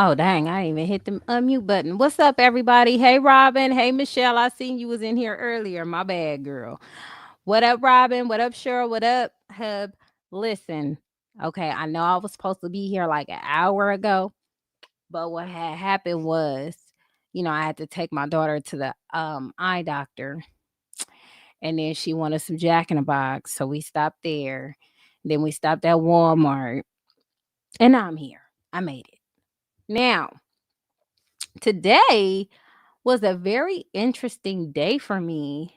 Oh dang, I didn't even hit the unmute button. What's up, everybody? Hey Robin. Hey Michelle. I seen you was in here earlier. My bad, girl. What up, Robin? What up, Cheryl? What up, Hub? Listen, okay, I know I was supposed to be here like an hour ago, but what had happened was, I had to take my daughter to the eye doctor, and then she wanted some Jack in the Box, so we stopped there. Then we stopped at Walmart, and now I'm here. I made it. Now, today was a very interesting day for me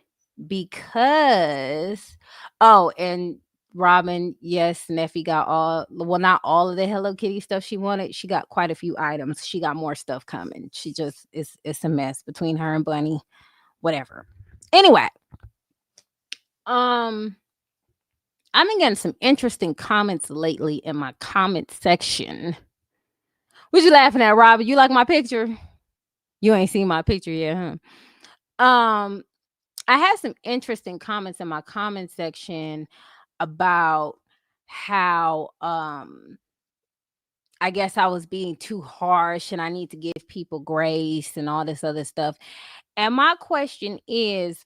because and Robin, yes, Neffy got not all of the Hello Kitty stuff she wanted. She got quite a few items. She got more stuff coming. She just it's a mess between her and Bunny, whatever. Anyway, um I've been getting some interesting comments lately in my comment section. What you laughing at, Robin? You like my picture? You ain't seen my picture yet, huh? I had some interesting comments in my comment section about how I guess I was being too harsh and I need to give people grace and all this other stuff. And my question is,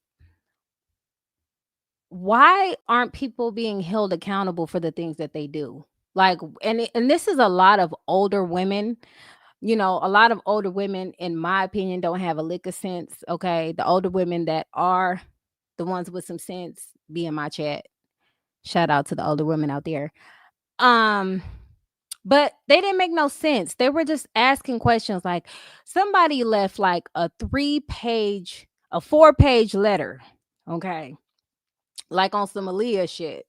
why aren't people being held accountable for the things that they do? Like, and this is a lot of older women. A lot of older women, in my opinion, don't have a lick of sense. Okay, the older women that are the ones with some sense, be in my chat. Shout out to the older women out there. Um, but they didn't make no sense. They were just asking questions. Like, somebody left like a 4-page letter. Okay, like on some Aaliyah shit.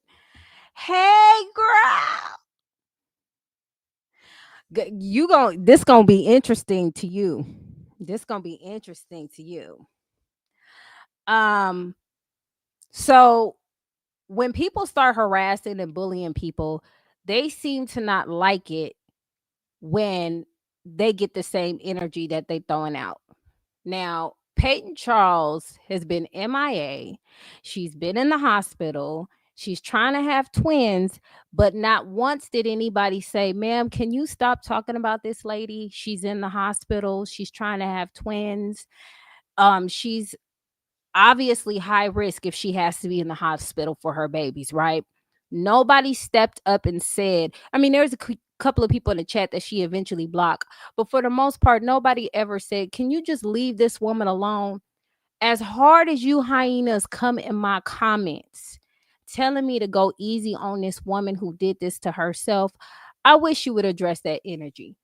Hey, girl, this gonna be interesting to you. This gonna be interesting to you. Um, so when people start harassing and bullying people, they seem to not like it when they get the same energy that they throwing out. Now, Peyton Charles has been MIA. She's been in the hospital. She's trying to have twins, but not once did anybody say, "Ma'am, can you stop talking about this lady? She's in the hospital. She's trying to have twins. She's obviously high risk if she has to be in the hospital for her babies, right?" Nobody stepped up and said, I mean, there's a couple of people in the chat that she eventually blocked, but for the most part, nobody ever said, "Can you just leave this woman alone?" As hard as you hyenas come in my comments telling me to go easy on this woman who did this to herself, I wish you would address that energy.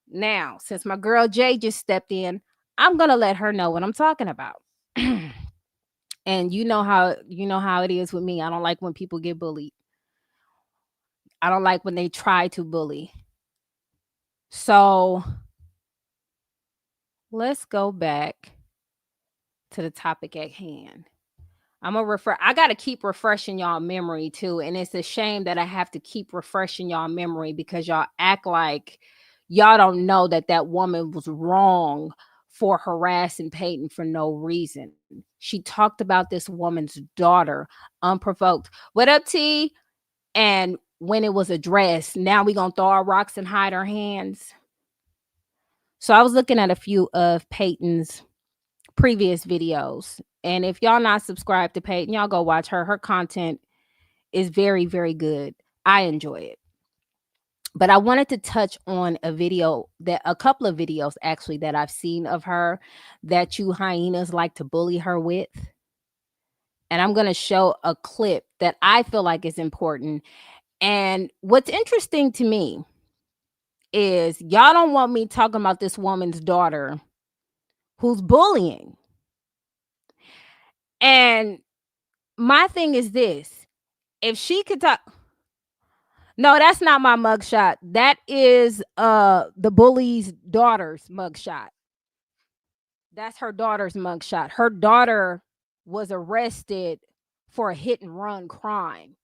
Now, since my girl Jay just stepped in, I'm going to let her know what I'm talking about. And you know how it is with me. I don't like when people get bullied. I don't like when they try to bully. So let's go back to the topic at hand. I gotta keep refreshing y'all memory too. And it's a shame that I have to keep refreshing y'all memory because y'all act like y'all don't know that that woman was wrong for harassing Peyton for no reason. She talked about this woman's daughter unprovoked. What up, T? And when it was addressed, now we gonna throw our rocks and hide our hands. So I was looking at a few of Peyton's previous videos. And if y'all not subscribed to Peyton, y'all go watch her. Her content is very, very good. I enjoy it. But I wanted to touch on a couple of videos actually that I've seen of her that you hyenas like to bully her with. And I'm going to show a clip that I feel like is important. And what's interesting to me is y'all don't want me talking about this woman's daughter who's bullying. And my thing is this: if she could talk, no, that's not my mugshot. That is the bully's daughter's mugshot. That's her daughter's mugshot. Her daughter was arrested for a hit and run crime.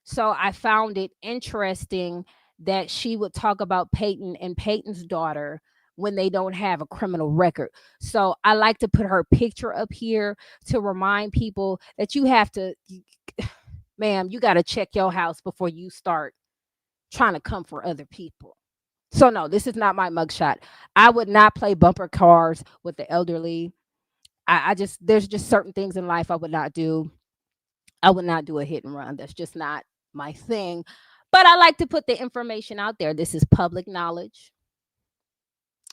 So I found it interesting that she would talk about Peyton and Peyton's daughter when they don't have a criminal record. So I like to put her picture up here to remind people that you have to, ma'am, you got to check your house before you start trying to come for other people. So no, this is not my mugshot. I would not play bumper cars with the elderly. I just there's just certain things in life I would not do. I would not do a hit and run. That's just not my thing. But I like to put the information out there. This is public knowledge.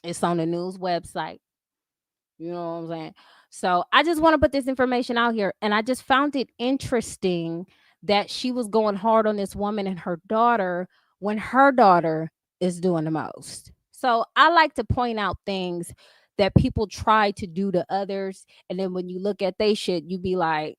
It's on the news website. You know what I'm saying? So I just want to put this information out here. And I just found it interesting that she was going hard on this woman and her daughter when her daughter is doing the most. So I like to point out things that people try to do to others. And then when you look at they shit, you be like,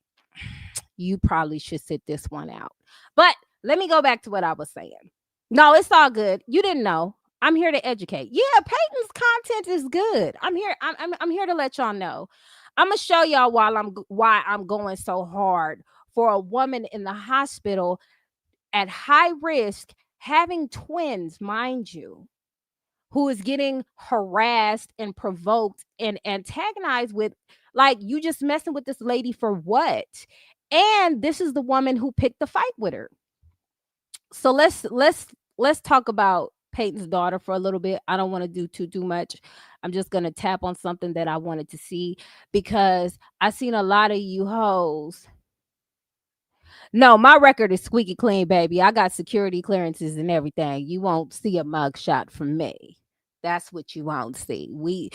you probably should sit this one out. But let me go back to what I was saying. No, it's all good. You didn't know. I'm here to educate. Yeah, Peyton's content is good. I'm here. I'm here to let y'all know. I'm gonna show y'all why I'm going so hard for a woman in the hospital at high risk, having twins, mind you, who is getting harassed and provoked and antagonized with, like, you just messing with this lady for what? And this is the woman who picked the fight with her. So let's talk about Peyton's daughter for a little bit. I don't want to do too much. I'm just gonna tap on something that I wanted to see because I seen a lot of you hoes. No, my record is squeaky clean, baby. I got security clearances and everything. You won't see a mug shot from me. That's what you won't see. We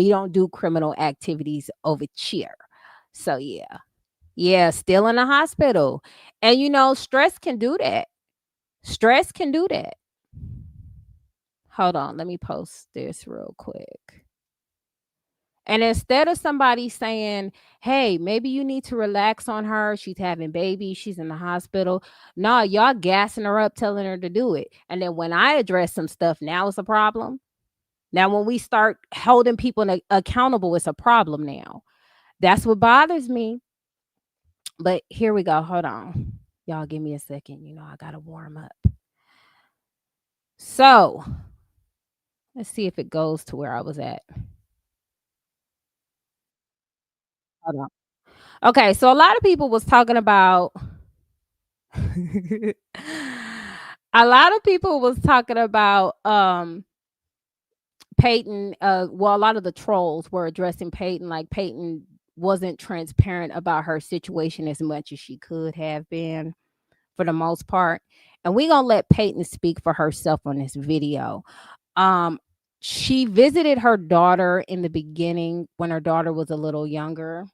don't do criminal activities over here. So yeah. Yeah, still in the hospital. And stress can do that. Stress can do that. Hold on, let me post this real quick. And instead of somebody saying, hey, maybe you need to relax on her, she's having babies, she's in the hospital. No, y'all gassing her up, telling her to do it. And then when I address some stuff, now it's a problem. Now, when we start holding people accountable, it's a problem now. That's what bothers me. But here we go. Hold on. Y'all give me a second. I got to warm up. So let's see if it goes to where I was at. Hold on. Okay, so a lot of people was talking about a lot of people was talking about Peyton. Well, a lot of the trolls were addressing Peyton, like Peyton wasn't transparent about her situation as much as she could have been for the most part. And we're gonna let Peyton speak for herself on this video. Um, she visited her daughter in the beginning when her daughter was a little younger.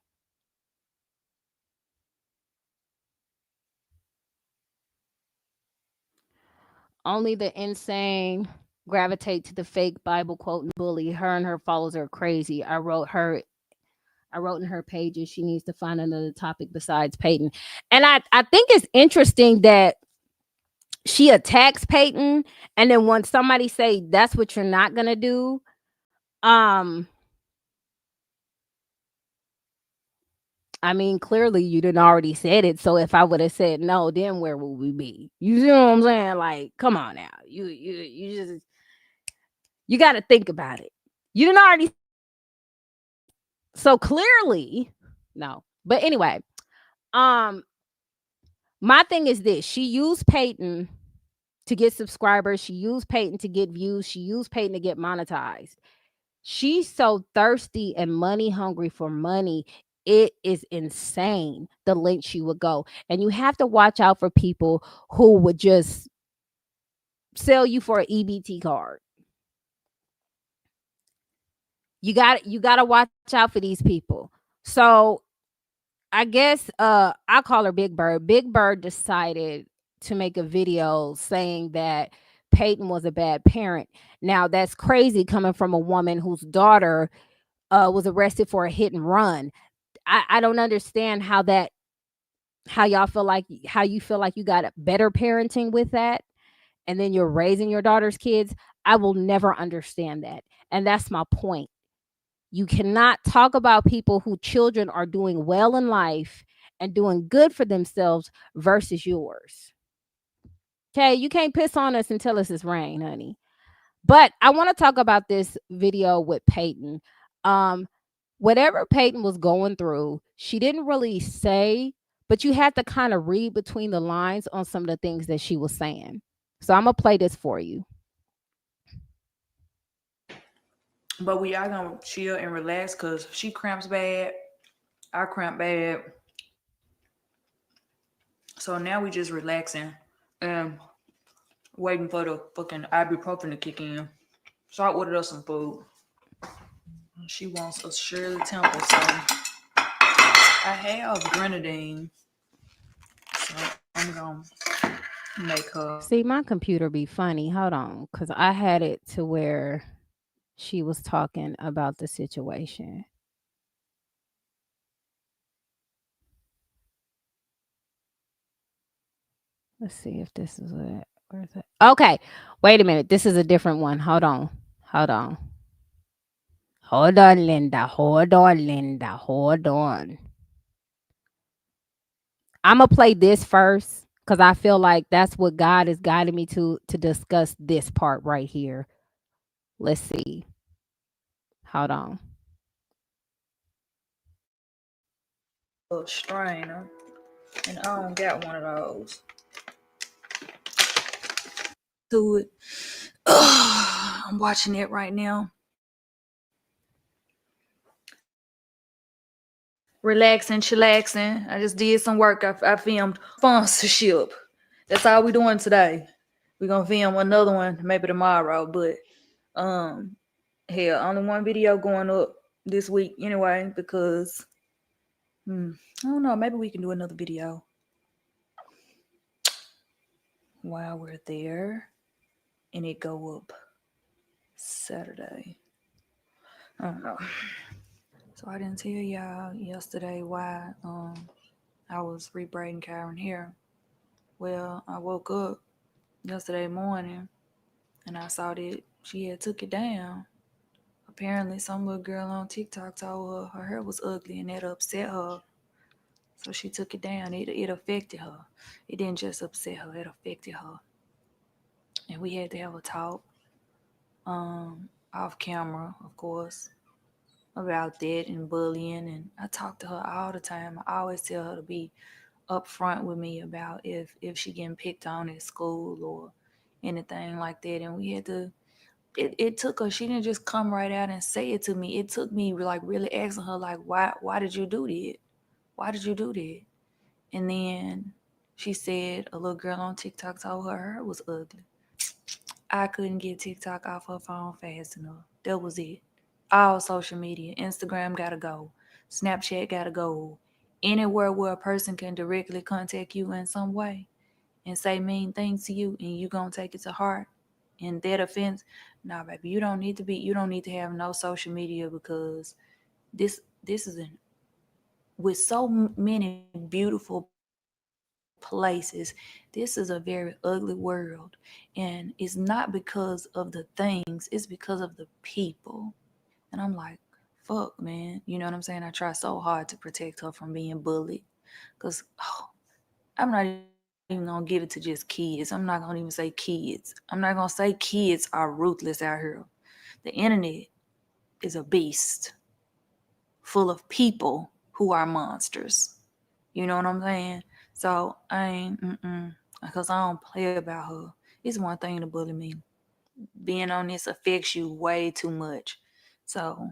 Only the insane gravitate to the fake Bible quote and bully. Her and her followers are crazy. I wrote in her pages she needs to find another topic besides Peyton. And I think it's interesting that she attacks Peyton, and then when somebody say that's what you're not gonna do, um, I mean, clearly you didn't already said it. So if I would have said no, then where would we be? You see what I'm saying? Like, come on now. You just you got to think about it. You didn't already. So clearly, no. But anyway, um, my thing is this: she used Peyton to get subscribers. She used Peyton to get views. She used Peyton to get monetized. She's so thirsty and money hungry for money. It is insane the length she would go. And you have to watch out for people who would just sell you for an EBT card. You got to watch out for these people. So I guess I call her Big Bird. Big Bird decided to make a video saying that Peyton was a bad parent. Now that's crazy coming from a woman whose daughter was arrested for a hit and run. I don't understand how you feel like you got better parenting with that, and then you're raising your daughter's kids. I will never understand that, and that's my point. You cannot talk about people who children are doing well in life and doing good for themselves versus yours. Okay, you can't piss on us and tell us it's rain, honey. But I want to talk about this video with Peyton. Um, Whatever Peyton was going through, she didn't really say, but you had to kind of read between the lines on some of the things that she was saying. So I'm gonna play this for you. But we are gonna chill and relax because she cramps bad. I cramp bad. So now we just relaxing and waiting for the fucking ibuprofen to kick in. So I ordered us some food. She wants a Shirley Temple, so I have grenadine, so I'm gonna make her. See, my computer be funny. Hold on, cause I had it to where she was talking about the situation. Let's see if this is it. Where's it? Okay, wait a minute. This is a different one. Hold on. Hold on. Hold on, Linda. Hold on, Linda. Hold on. I'm gonna play this first because I feel like that's what God is guiding me to discuss this part right here. Let's see. Hold on. A strainer, and I don't got one of those. To it. I'm watching it right now. Relaxing, chillaxing. I just did some work. I filmed sponsorship. That's all we doing today. We're gonna film another one maybe tomorrow, but um hell, only one video going up this week anyway, because I don't know, maybe we can do another video while we're there and it go up Saturday. I don't know. So I didn't tell y'all yesterday why I was rebraiding Karen hair. Well, I woke up yesterday morning and I saw that she had took it down. Apparently some little girl on TikTok told her hair was ugly and that upset her. So she took it down. It affected her. It didn't just upset her, it affected her. And we had to have a talk, off camera, of course, about that and bullying. And I talk to her all the time. I always tell her to be upfront with me about if she getting picked on at school or anything like that. And we had to. It took her. She didn't just come right out and say it to me. It took me like really asking her like, why did you do that? Why did you do that? And then she said a little girl on TikTok told her hair was ugly. I couldn't get TikTok off her phone fast enough. That was it. All social media. Instagram gotta go. Snapchat gotta go. Anywhere where a person can directly contact you in some way and say mean things to you and you gonna take it to heart. And that offense, nah baby, you don't need to have no social media because this is an with so many beautiful places, this is a very ugly world. And it's not because of the things, it's because of the people. And I'm like, fuck, man. You know what I'm saying? I try so hard to protect her from being bullied. Because I'm not even going to give it to just kids. I'm not going to even say kids. I'm not going to say kids are ruthless out here. The internet is a beast full of people who are monsters. You know what I'm saying? So I ain't, because I don't play about her. It's one thing to bully me. Being on this affects you way too much. So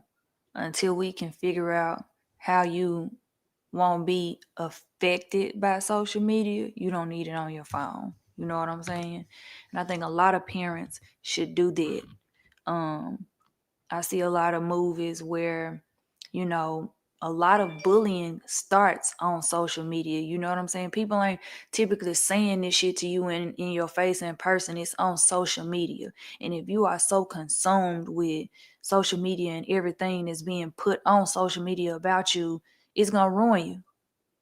until we can figure out how you won't be affected by social media, you don't need it on your phone. You know what I'm saying? And I think a lot of parents should do that. Um, I see a lot of movies where, you know, a lot of bullying starts on social media. You know what I'm saying? People ain't typically saying this shit to you in your face in person. It's on social media. And if you are so consumed with social media and everything that's being put on social media about you, it's gonna ruin you.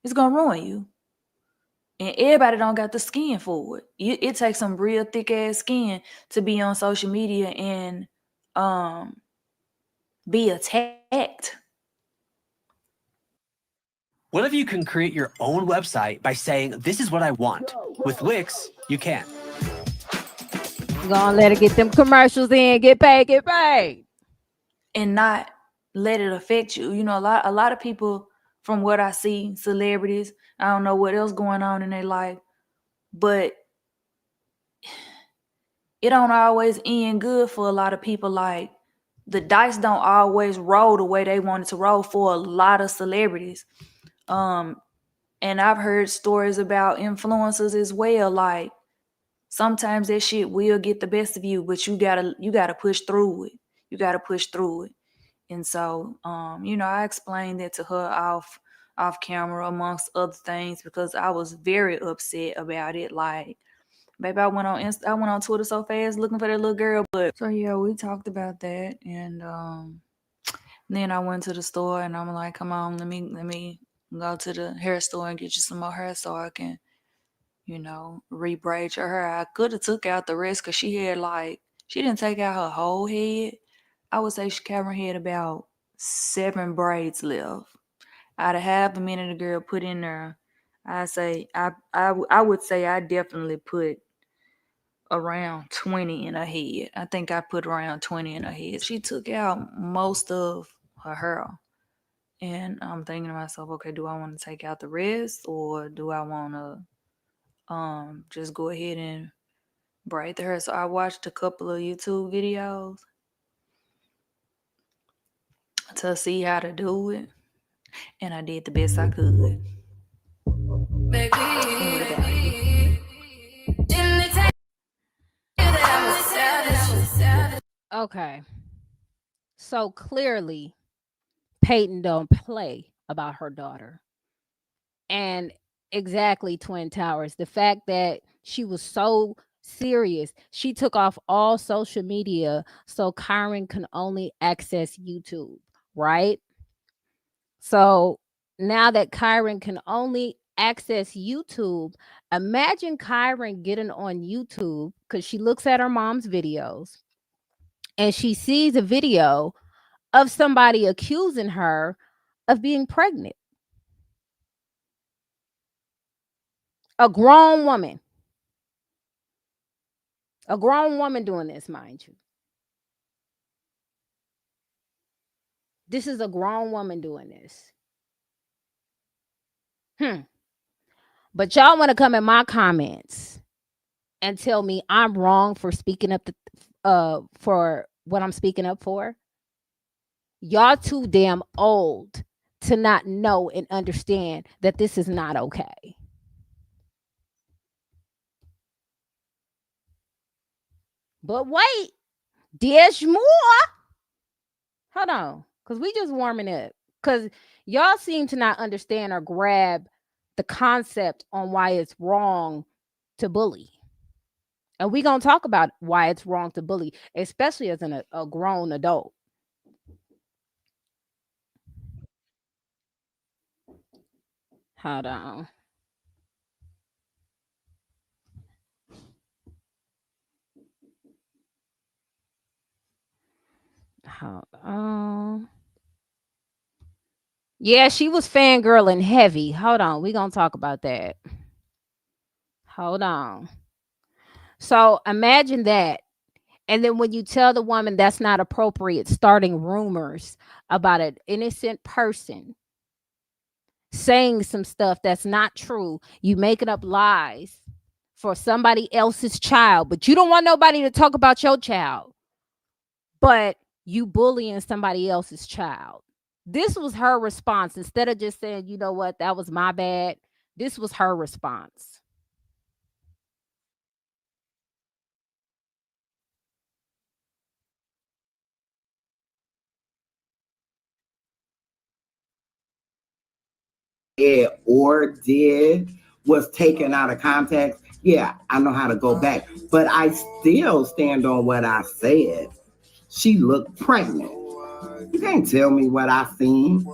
It's gonna ruin you. And everybody don't got the skin for it. It takes some real thick ass skin to be on social media and um be attacked. What if you can create your own website by saying, this is what I want? With Wix, you can. Gonna let her get them commercials in, get paid, get paid. And not let it affect you. You know, a lot of people from what I see, celebrities, I don't know what else going on in their life, but it don't always end good for a lot of people. Like the dice don't always roll the way they want it to roll for a lot of celebrities. Um, and I've heard stories about influencers as well. Like sometimes that shit will get the best of you, but you gotta push through it. You gotta push through it. And so, I explained that to her off camera amongst other things because I was very upset about it. Like, baby, I went on Twitter so fast looking for that little girl. But so yeah, we talked about that, and then I went to the store, and I'm like, come on, let me go to the hair store and get you some more hair so I can, rebraid your hair. I could have took out the rest because she didn't take out her whole head. I would say Cameron had about 7 braids left. Out of half a minute the girl put in there, I would say I definitely put around 20 in her head. I think I put around 20 in her head. She took out most of her hair. And I'm thinking to myself, okay, do I want to take out the rest or do I want to just go ahead and braid the hair? So I watched a couple of YouTube videos to see how to do it, and I did the best I could. And what about you? Okay. So clearly, Peyton don't play about her daughter. And exactly, Twin Towers. The fact that she was so serious, she took off all social media so Kyron can only access YouTube, right? So now that Kyron can only access YouTube, imagine Kyron getting on YouTube because she looks at her mom's videos and she sees a video of somebody accusing her of being pregnant. A grown woman. A grown woman doing this, mind you. This is a grown woman doing this. But y'all want to come in my comments and tell me I'm wrong for speaking up for what I'm speaking up for? Y'all too damn old to not know and understand that this is not okay. But wait, there's more. Hold on, because we just warming up. Because y'all seem to not understand or grab the concept on why it's wrong to bully. And we going to talk about why it's wrong to bully, especially as a grown adult. Hold on. Hold on. Yeah, she was fangirling heavy. Hold on. We going to talk about that. Hold on. So imagine that. And then when you tell the woman that's not appropriate, starting rumors about an innocent person saying some stuff that's not true, you making up lies for somebody else's child, but you don't want nobody to talk about your child, but you bullying somebody else's child. This was her response. Instead of just saying, you know what, that was my bad, this was her response. Or did was taken out of context, yeah, I know how to go back. But I still stand on what I said. She looked pregnant. You can't tell me what I seen.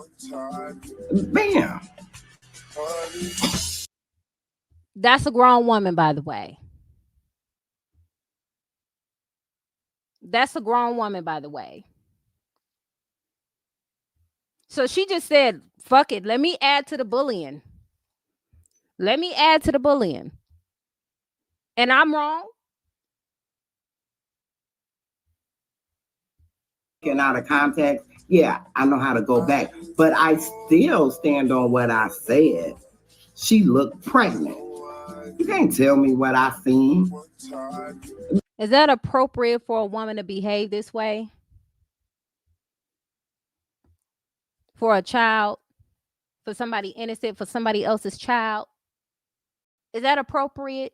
Bam. That's a grown woman, by the way. That's a grown woman, by the way. So she just said, fuck it. Let me add to the bullying. Let me add to the bullying. And I'm wrong. Taken out of context, yeah, I know how to go back. But I still stand on what I said. She looked pregnant. You can't tell me what I seen. Is that appropriate for a woman to behave this way? For a child? For somebody innocent? For somebody else's child? Is that appropriate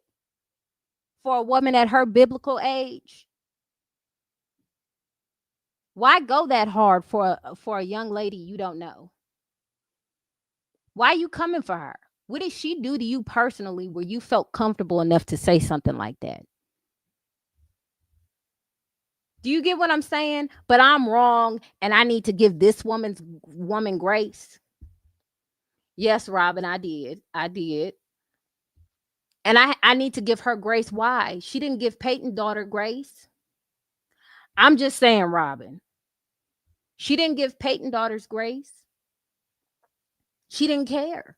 for a woman at her biblical age? Why go that hard for a young lady you don't know? Why are you coming for her? What did she do to you personally where you felt comfortable enough to say something like that? Do you get what I'm saying? But I'm wrong and I need to give this woman grace. Yes, Robin, I did. I did. And I need to give her grace. Why? She didn't give Peyton's daughter grace. I'm just saying, Robin. She didn't give Peyton's daughters grace. She didn't care.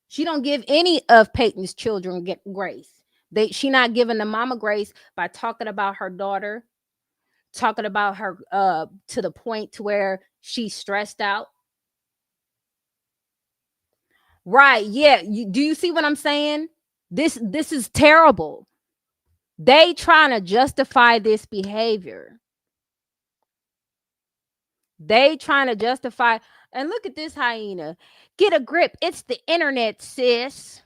She don't give any of Peyton's children grace. She not giving the mama grace by talking about her daughter, talking about her to the point to where she's stressed out. Right. Yeah. Do you see what I'm saying? This is terrible. They trying to justify this behavior. They trying to justify. And look at this hyena. Get a grip. It's the internet, sis.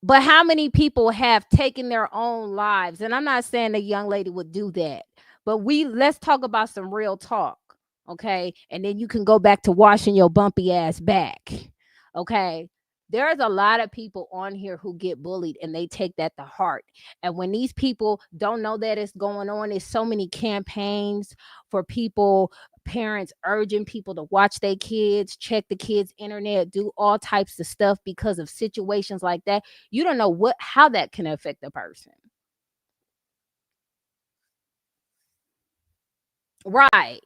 But how many people have taken their own lives? And I'm not saying a young lady would do that, but let's talk about some real talk, okay? And then you can go back to washing your bumpy ass back, okay? There's a lot of people on here who get bullied and they take that to heart. And when these people don't know that it's going on, there's so many campaigns for people, parents urging people to watch their kids, check the kids' internet, do all types of stuff because of situations like that. You don't know how that can affect a person. Right.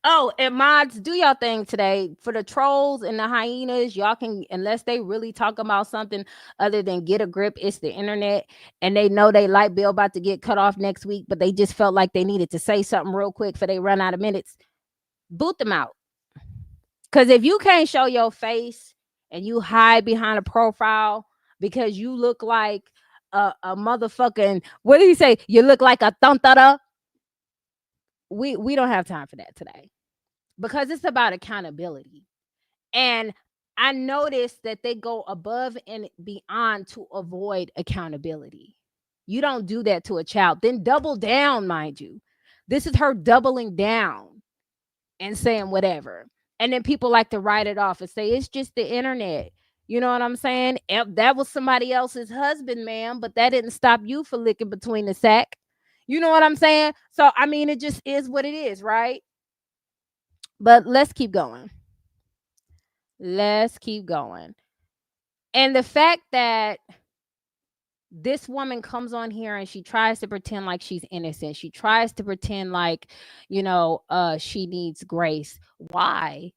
Oh, and mods, do y'all thing today. For the trolls and the hyenas, y'all can, unless they really talk about something other than get a grip, it's the internet, and they know they light bill about to get cut off next week, but they just felt like they needed to say something real quick for they run out of minutes. Boot them out. Because if you can't show your face and you hide behind a profile because you look like a motherfucking, what did he say? You look like a thuntara. We don't have time for that today because it's about accountability. And I noticed that they go above and beyond to avoid accountability. You don't do that to a child. Then double down, mind you. This is her doubling down and saying whatever. And then people like to write it off and say, it's just the internet. You know what I'm saying? That was somebody else's husband, ma'am, but that didn't stop you from licking between the sack. You know what I'm saying? So, I mean, it just is what it is, right? But let's keep going. Let's keep going. And the fact that this woman comes on here and she tries to pretend like she's innocent. She tries to pretend like, she needs grace. Why?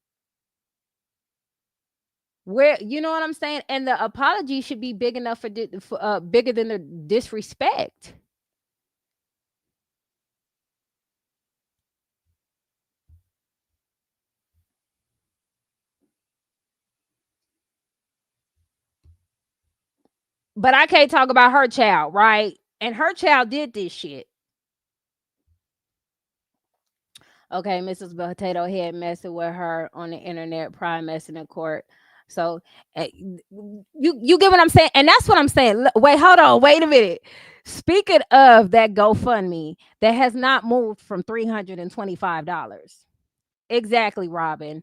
Where, you know what I'm saying? And the apology should be big enough for bigger than the disrespect. But I can't talk about her child, right? And her child did this shit. Okay, Mrs. Potato Head messing with her on the internet, prime messing in court. So you get what I'm saying? And that's what I'm saying. Wait, hold on. Wait a minute. Speaking of that GoFundMe that has not moved from $325. Exactly, Robin.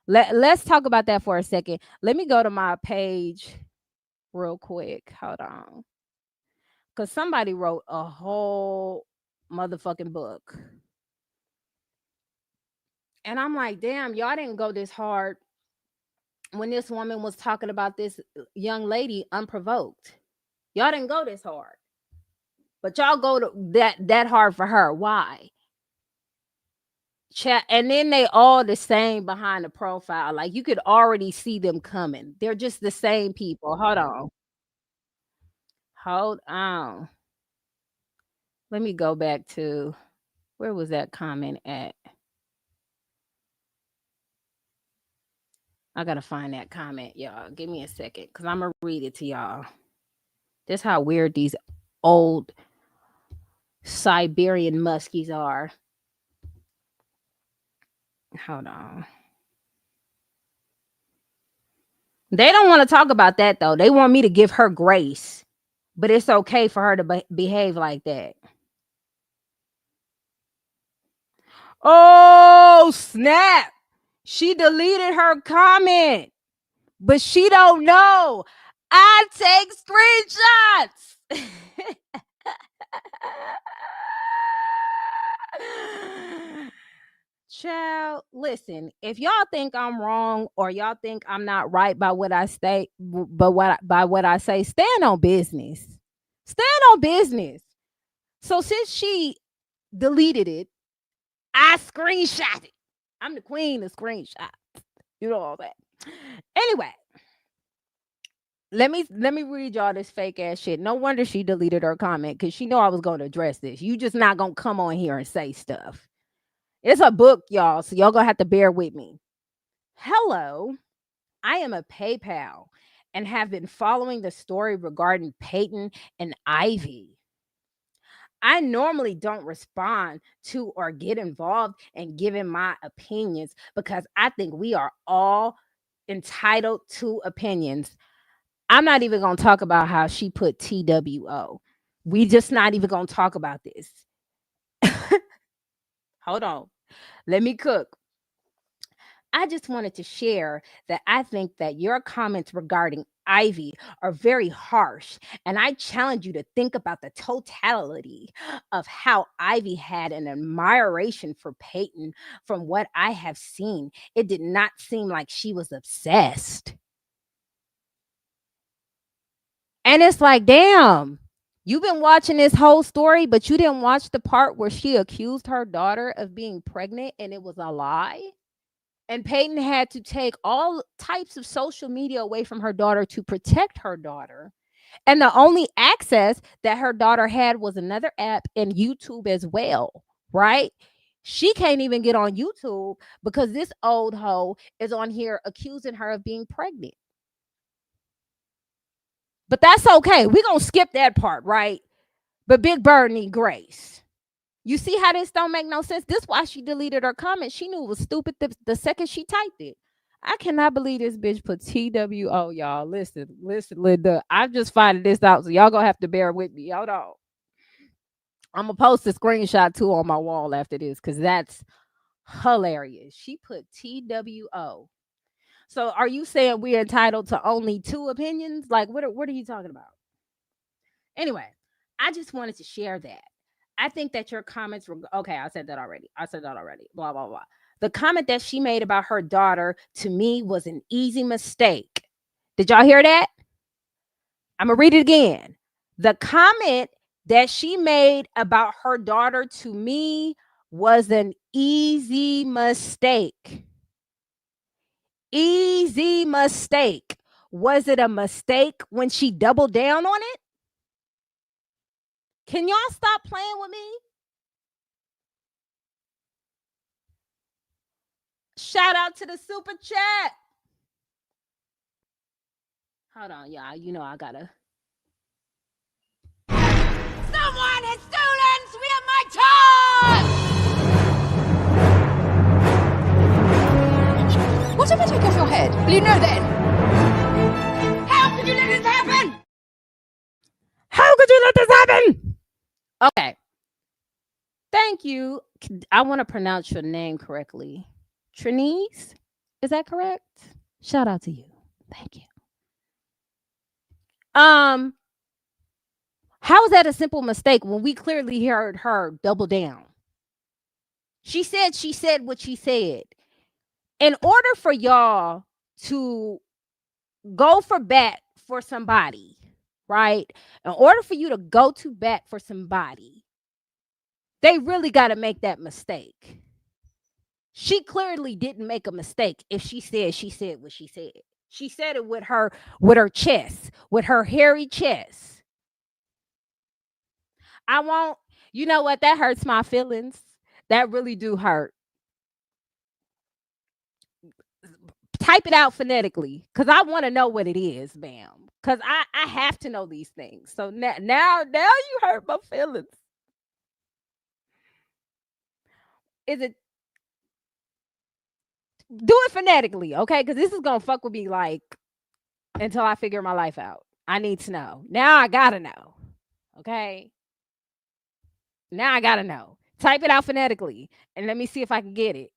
Let's talk about that for a second. Let me go to my page real quick. Hold on. Because somebody wrote a whole motherfucking book. And I'm like, damn, y'all didn't go this hard when this woman was talking about this young lady unprovoked. Y'all didn't go this hard. But y'all go to that hard for her. Why? Chat, and then they all the same behind the profile. Like you could already see them coming. They're just the same people. Hold on. Hold on. Let me go back to where was that comment at? I gotta find that comment, y'all. Give me a second, cause I'm gonna read it to y'all. This how weird these old Siberian muskies are. Hold on. They don't want to talk about that though. They want me to give her grace, but it's okay for her to behave like that. Oh, snap. She deleted her comment, but she don't know. I take screenshots. Child, listen, if y'all think I'm wrong or y'all think I'm not right by what I say, but by what I say, stand on business. Stand on business. So since she deleted it, I screenshot it. I'm the queen of screenshot. You know all that. Anyway, let me read y'all this fake ass shit. No wonder she deleted her comment because she know I was going to address this. You just not gonna come on here and say stuff. It's a book, y'all, so y'all gonna have to bear with me. Hello, I am a PayPal and have been following the story regarding Peyton and Ivy. I normally don't respond to or get involved in giving my opinions because I think we are all entitled to opinions. I'm not even going to talk about how she put TWO. We just not even going to talk about this. Hold on. Let me cook. I just wanted to share that I think that your comments regarding Ivy are very harsh. And I challenge you to think about the totality of how Ivy had an admiration for Peyton. From what I have seen, it did not seem like she was obsessed. And it's like, damn, you've been watching this whole story, but you didn't watch the part where she accused her daughter of being pregnant and it was a lie. And Peyton had to take all types of social media away from her daughter to protect her daughter. And the only access that her daughter had was another app and YouTube as well, right? She can't even get on YouTube because this old hoe is on here accusing her of being pregnant. But that's okay. We're going to skip that part, right? But Big Bird need grace. You see how this don't make no sense? This why she deleted her comment. She knew it was stupid the second she typed it. I cannot believe this bitch put TWO, y'all. Listen. I'm just finding this out, so y'all gonna have to bear with me. Hold on. I'm gonna post a screenshot too on my wall after this because that's hilarious. She put TWO. So are you saying we're entitled to only two opinions? Like what are you talking about? Anyway, I just wanted to share that. I think that your comments were okay. I said that already. Blah, blah, blah. The comment that she made about her daughter to me was an easy mistake. Did y'all hear that? I'm going to read it again. The comment that she made about her daughter to me was an easy mistake. Easy mistake. Was it a mistake when she doubled down on it? Can y'all stop playing with me? Shout out to the super chat. Hold on, y'all. You know I gotta. Someone has stolen my time! What if I take off your head? Will you know then? How could you let this happen? How could you let this happen? Okay. Thank you. I want to pronounce your name correctly. Trinise? Is that correct? Shout out to you. Thank you. How is that a simple mistake when we clearly heard her double down? She said what she said. In order for y'all to go for bat for somebody, right? In order for you to go to bat for somebody, they really got to make that mistake. She clearly didn't make a mistake if she said what she said. She said it with her chest, with her hairy chest. I won't, you know what? That hurts my feelings. That really do hurt. Type it out phonetically because I want to know what it is, ma'am. Because I have to know these things. So now you hurt my feelings. Is it? Do it phonetically, okay? Because this is going to fuck with me like until I figure my life out. I need to know. Now I got to know, okay? Now I got to know. Type it out phonetically and let me see if I can get it.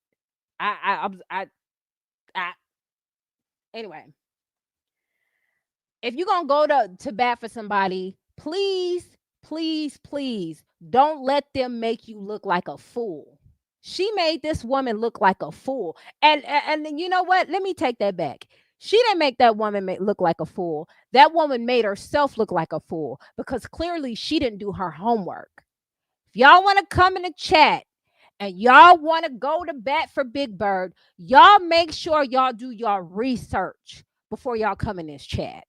I anyway, if you're gonna go to bat for somebody, please, please, please don't let them make you look like a fool. She made this woman look like a fool. And then you know what? Let me take that back. She didn't make that woman look like a fool. That woman made herself look like a fool because clearly she didn't do her homework. If y'all want to come in the chat and y'all want to go to bat for Big Bird, y'all make sure y'all do your research before y'all come in this chat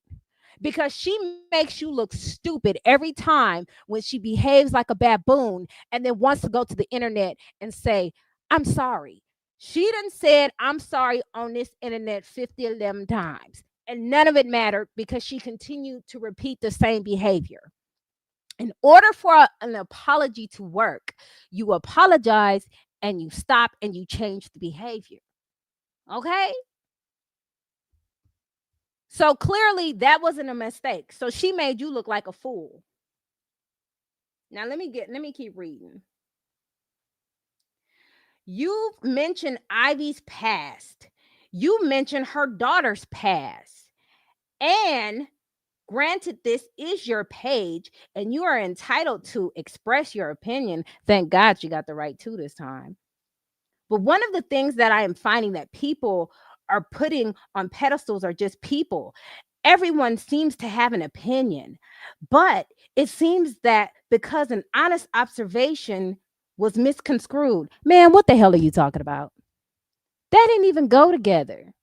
because she makes you look stupid every time when she behaves like a baboon and then wants to go to the internet and say, I'm sorry. She done said, I'm sorry on this internet 50, 11 times. And none of it mattered because she continued to repeat the same behavior. In order for an apology to work, you apologize and you stop and you change the behavior. Okay? So clearly that wasn't a mistake. So she made you look like a fool. Now let me keep reading. You mentioned Ivy's past. You mentioned her daughter's past. And granted, this is your page and you are entitled to express your opinion. Thank God you got the right to this time. But one of the things that I am finding that people are putting on pedestals are just people. Everyone seems to have an opinion, but it seems that because an honest observation was misconstrued. Man, what the hell are you talking about? That didn't even go together.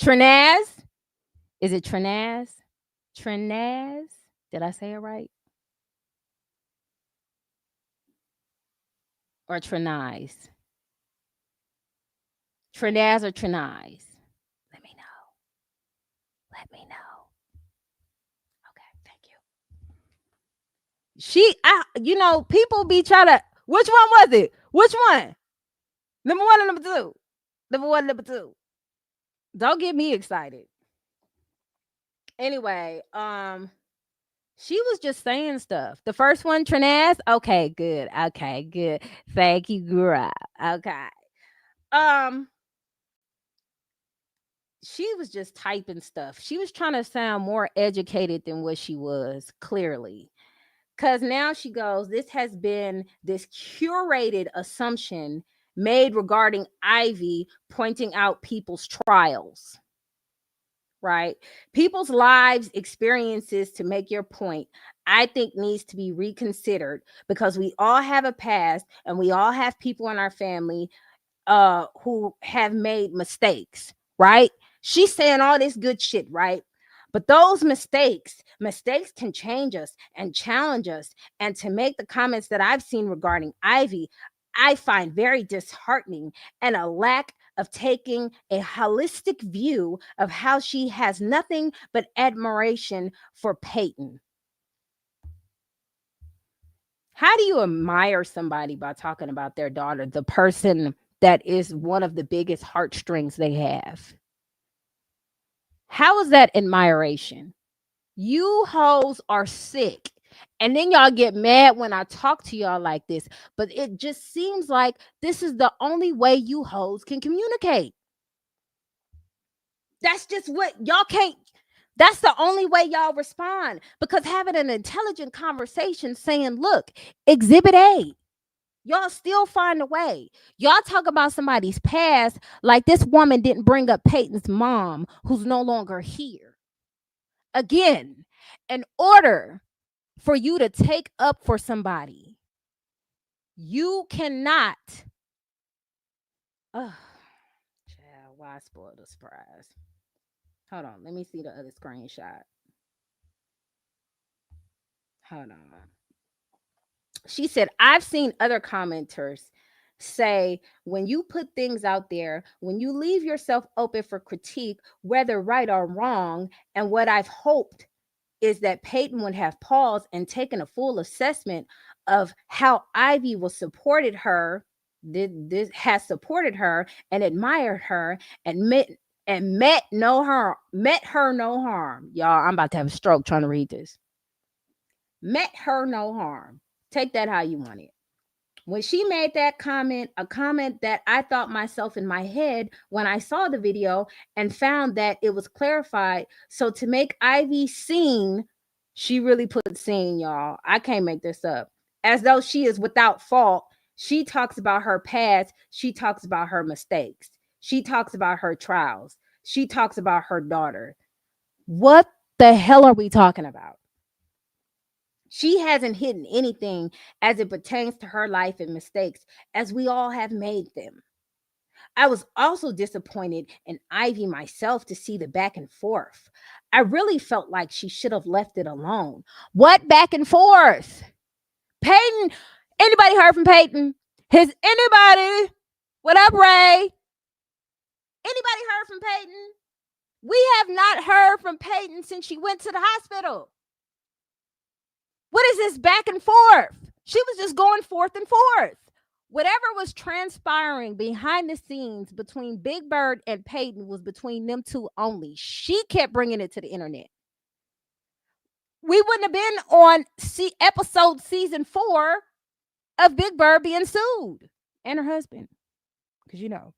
Trinaz? Is it Trinaz? Trinaz? Did I say it right? Or Trinaz? Trinaz or Trinaz? Let me know. Let me know. Okay, thank you. People be trying to. Which one was it? Which one? Number one or number two? Number one, number two. Don't get me excited. Anyway, she was just saying stuff. The first one, Trinaz. Okay, good. Okay, good. Thank you, girl. Okay. Um, she was just typing stuff. She was trying to sound more educated than what she was, clearly. Because now she goes, this has been this curated assumption made regarding Ivy, pointing out people's trials, right? People's lives, experiences, to make your point, I think needs to be reconsidered because we all have a past and we all have people in our family who have made mistakes, right? She's saying all this good shit, right? But those mistakes can change us and challenge us. And to make the comments that I've seen regarding Ivy, I find very disheartening and a lack of taking a holistic view of how she has nothing but admiration for Peyton. How do you admire somebody by talking about their daughter, the person that is one of the biggest heartstrings they have? How is that admiration? You hoes are sick. And then y'all get mad when I talk to y'all like this. But it just seems like this is the only way you hoes can communicate. That's just what y'all can't. That's the only way y'all respond. Because having an intelligent conversation saying, look, exhibit A, y'all still find a way. Y'all talk about somebody's past like this woman didn't bring up Peyton's mom, who's no longer here. Again, in order for you to take up for somebody, you cannot. Oh, child, why spoil the surprise? Hold on, let me see the other screenshot. Hold on. She said, I've seen other commenters say when you put things out there, when you leave yourself open for critique, whether right or wrong, and what I've hoped is that Peyton would have paused and taken a full assessment of how Ivy was supported her, this has supported her and admired her and met her no harm. Y'all, I'm about to have a stroke trying to read this. Met her no harm. Take that how you want it. When she made that comment, a comment that I thought myself in my head when I saw the video and found that it was clarified. So to make Ivy seen, she really put seen, y'all. I can't make this up. As though she is without fault. She talks about her past. She talks about her mistakes. She talks about her trials. She talks about her daughter. What the hell are we talking about? She hasn't hidden anything as it pertains to her life and mistakes, as we all have made them. I was also disappointed in Ivy myself to see the back and forth. I really felt like she should have left it alone. What back and forth? Peyton, anybody heard from Peyton? Has anybody? What up, Ray? Anybody heard from Peyton? We have not heard from Peyton since she went to the hospital. What is this back and forth? She was just going forth and forth. Whatever was transpiring behind the scenes between Big Bird and Peyton was between them two only. She kept bringing it to the internet. We wouldn't have been on episode season 4 of Big Bird being sued and her husband. Because, you know,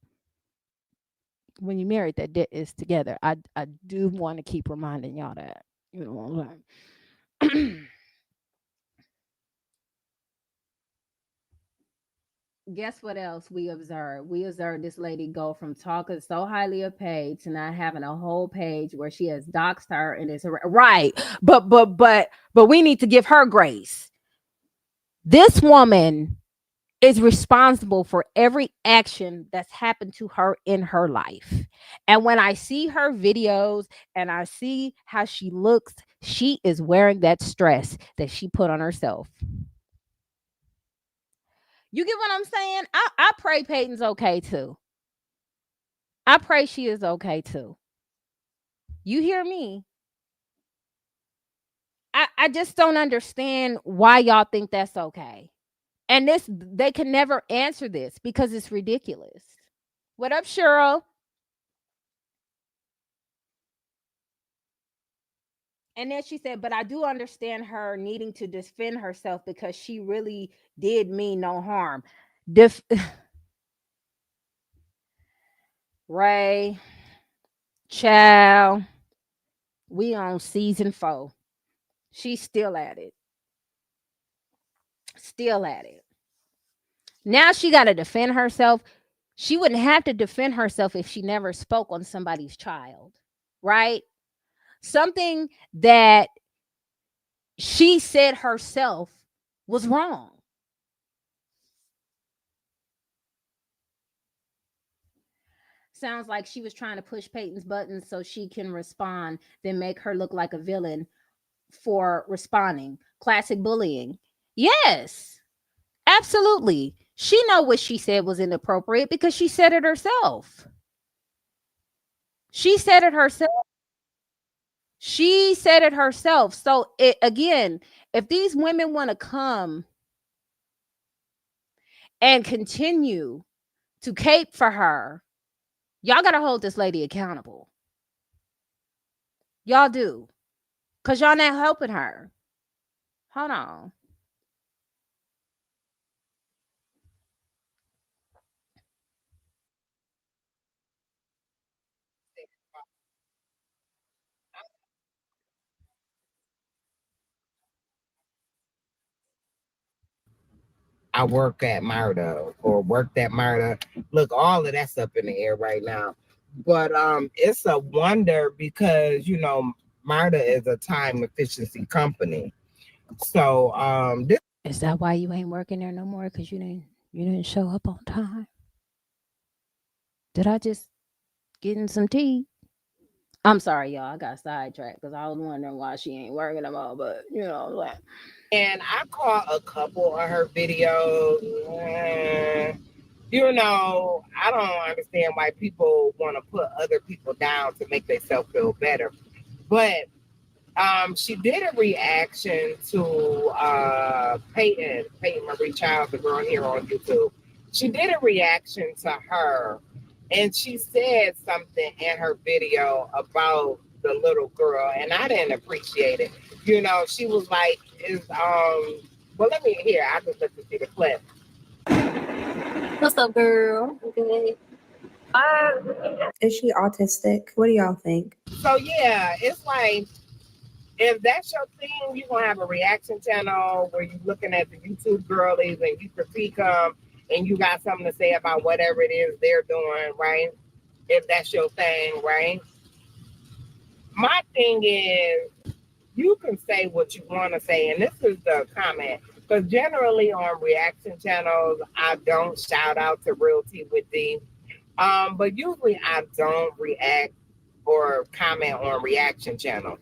when you married, that debt is together. I do want to keep reminding y'all that. You know what I'm saying? Guess what else we observed? We observed this lady go from talking so highly of Paige to not having a whole page where she has doxed her and is right. But we need to give her grace. This woman is responsible for every action that's happened to her in her life. And when I see her videos and I see how she looks, she is wearing that stress that she put on herself. You get what I'm saying? I pray Peyton's okay too. I pray she is okay too. You hear me? I just don't understand why y'all think that's okay. And they can never answer this because it's ridiculous. What up, Cheryl? And then she said, but I do understand her needing to defend herself because she really did mean no harm. Ray, child, we on season 4. She's still at it. Still at it. Now she got to defend herself. She wouldn't have to defend herself if she never spoke on somebody's child, right? Something that she said herself was wrong. Sounds like she was trying to push Peyton's buttons so she can respond, then make her look like a villain for responding. Classic bullying. Yes, absolutely. She know what she said was inappropriate because she said it herself. She said it herself. She said it herself. So again, if these women want to come and continue to cape for her, y'all got to hold this lady accountable. Y'all do. Because y'all not helping her. Hold on. I work at MARTA or worked at MARTA. Look, all of that's up in the air right now. But it's a wonder because, you know, MARTA is a time efficiency company. So this Is that why you ain't working there no more? Because you didn't show up on time? Did I just get in some tea? I'm sorry, y'all. I got sidetracked because I was wondering why she ain't working no more. But you know, like, and I caught a couple of her videos. You know, I don't understand why people want to put other people down to make themselves feel better. But she did a reaction to Peyton Marie Childs, the girl here on YouTube. She did a reaction to her, and she said something in her video about the little girl, and I didn't appreciate it. You know, she was like, well, let me hear. I just let you see the clip. What's up, girl? Good. Is she autistic? What do y'all think? So yeah, it's like if that's your thing, you're gonna have a reaction channel where you're looking at the YouTube girlies and you critique them and you got something to say about whatever it is they're doing, right? If that's your thing, right? My thing is you can say what you want to say, and this is the comment. Because generally on reaction channels, I don't shout out to Realty with D. But usually I don't react or comment on reaction channels.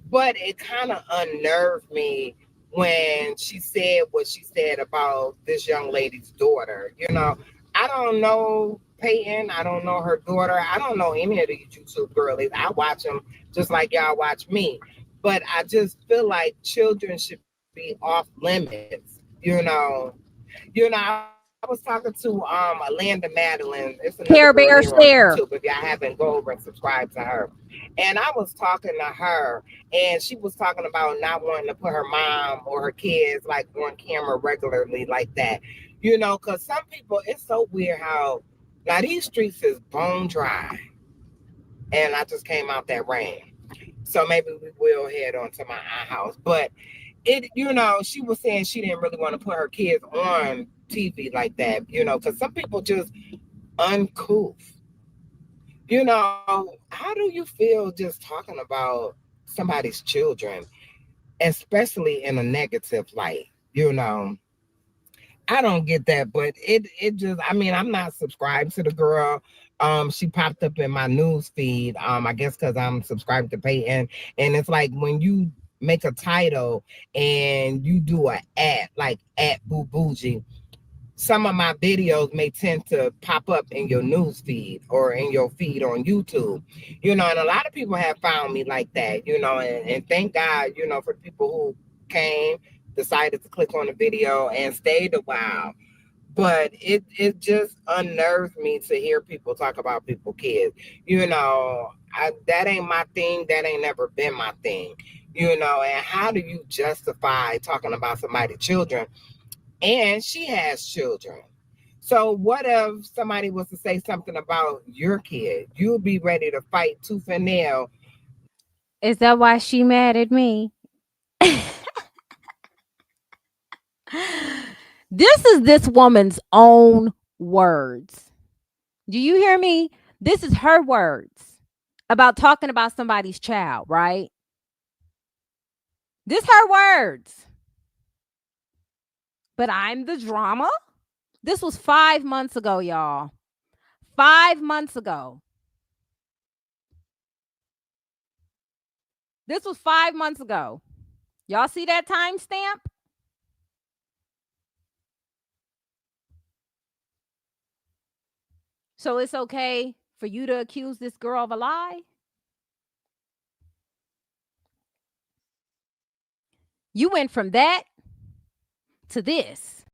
But it kind of unnerved me when she said what she said about this young lady's daughter. I don't know Peyton. I don't know her daughter. I don't know any of these YouTube girlies. I watch them just like y'all watch me. But I just feel like children should be off limits. I was talking to Alanda Madeline. It's another girl here on Care Bear YouTube. If y'all share. haven't, go over and subscribe to her. And I was talking to her, and she was talking about not wanting to put her mom or her kids like on camera regularly like that. Because some people, it's so weird how now these streets is bone dry, and I just came out that rain. So maybe we will head on to my house. But she was saying she didn't really want to put her kids on TV like that, because some people just uncouth. How do you feel just talking about somebody's children, especially in a negative light? I don't get that, but it just I mean, I'm not subscribed to the girl. She popped up in my news feed. I guess because I'm subscribed to Peyton. And it's like when you make a title and you do a ad like at Boo Bougie, some of my videos may tend to pop up in your news feed or in your feed on YouTube. And a lot of people have found me like that, and thank God, for the people who came, decided to click on the video and stayed a while. But it just unnerves me to hear people talk about people kids. That ain't my thing. That ain't never been my thing. And how do you justify talking about somebody's children? And she has children. So what if somebody was to say something about your kid? You'll be ready to fight tooth and nail. Is that why she mad at me? This is this woman's own words. Do you hear me? This is her words about talking about somebody's child, right? This her words. But I'm the drama. This was 5 months ago, y'all. 5 months ago. This was 5 months ago. Y'all see that timestamp? So it's okay for you to accuse this girl of a lie? You went from that to this.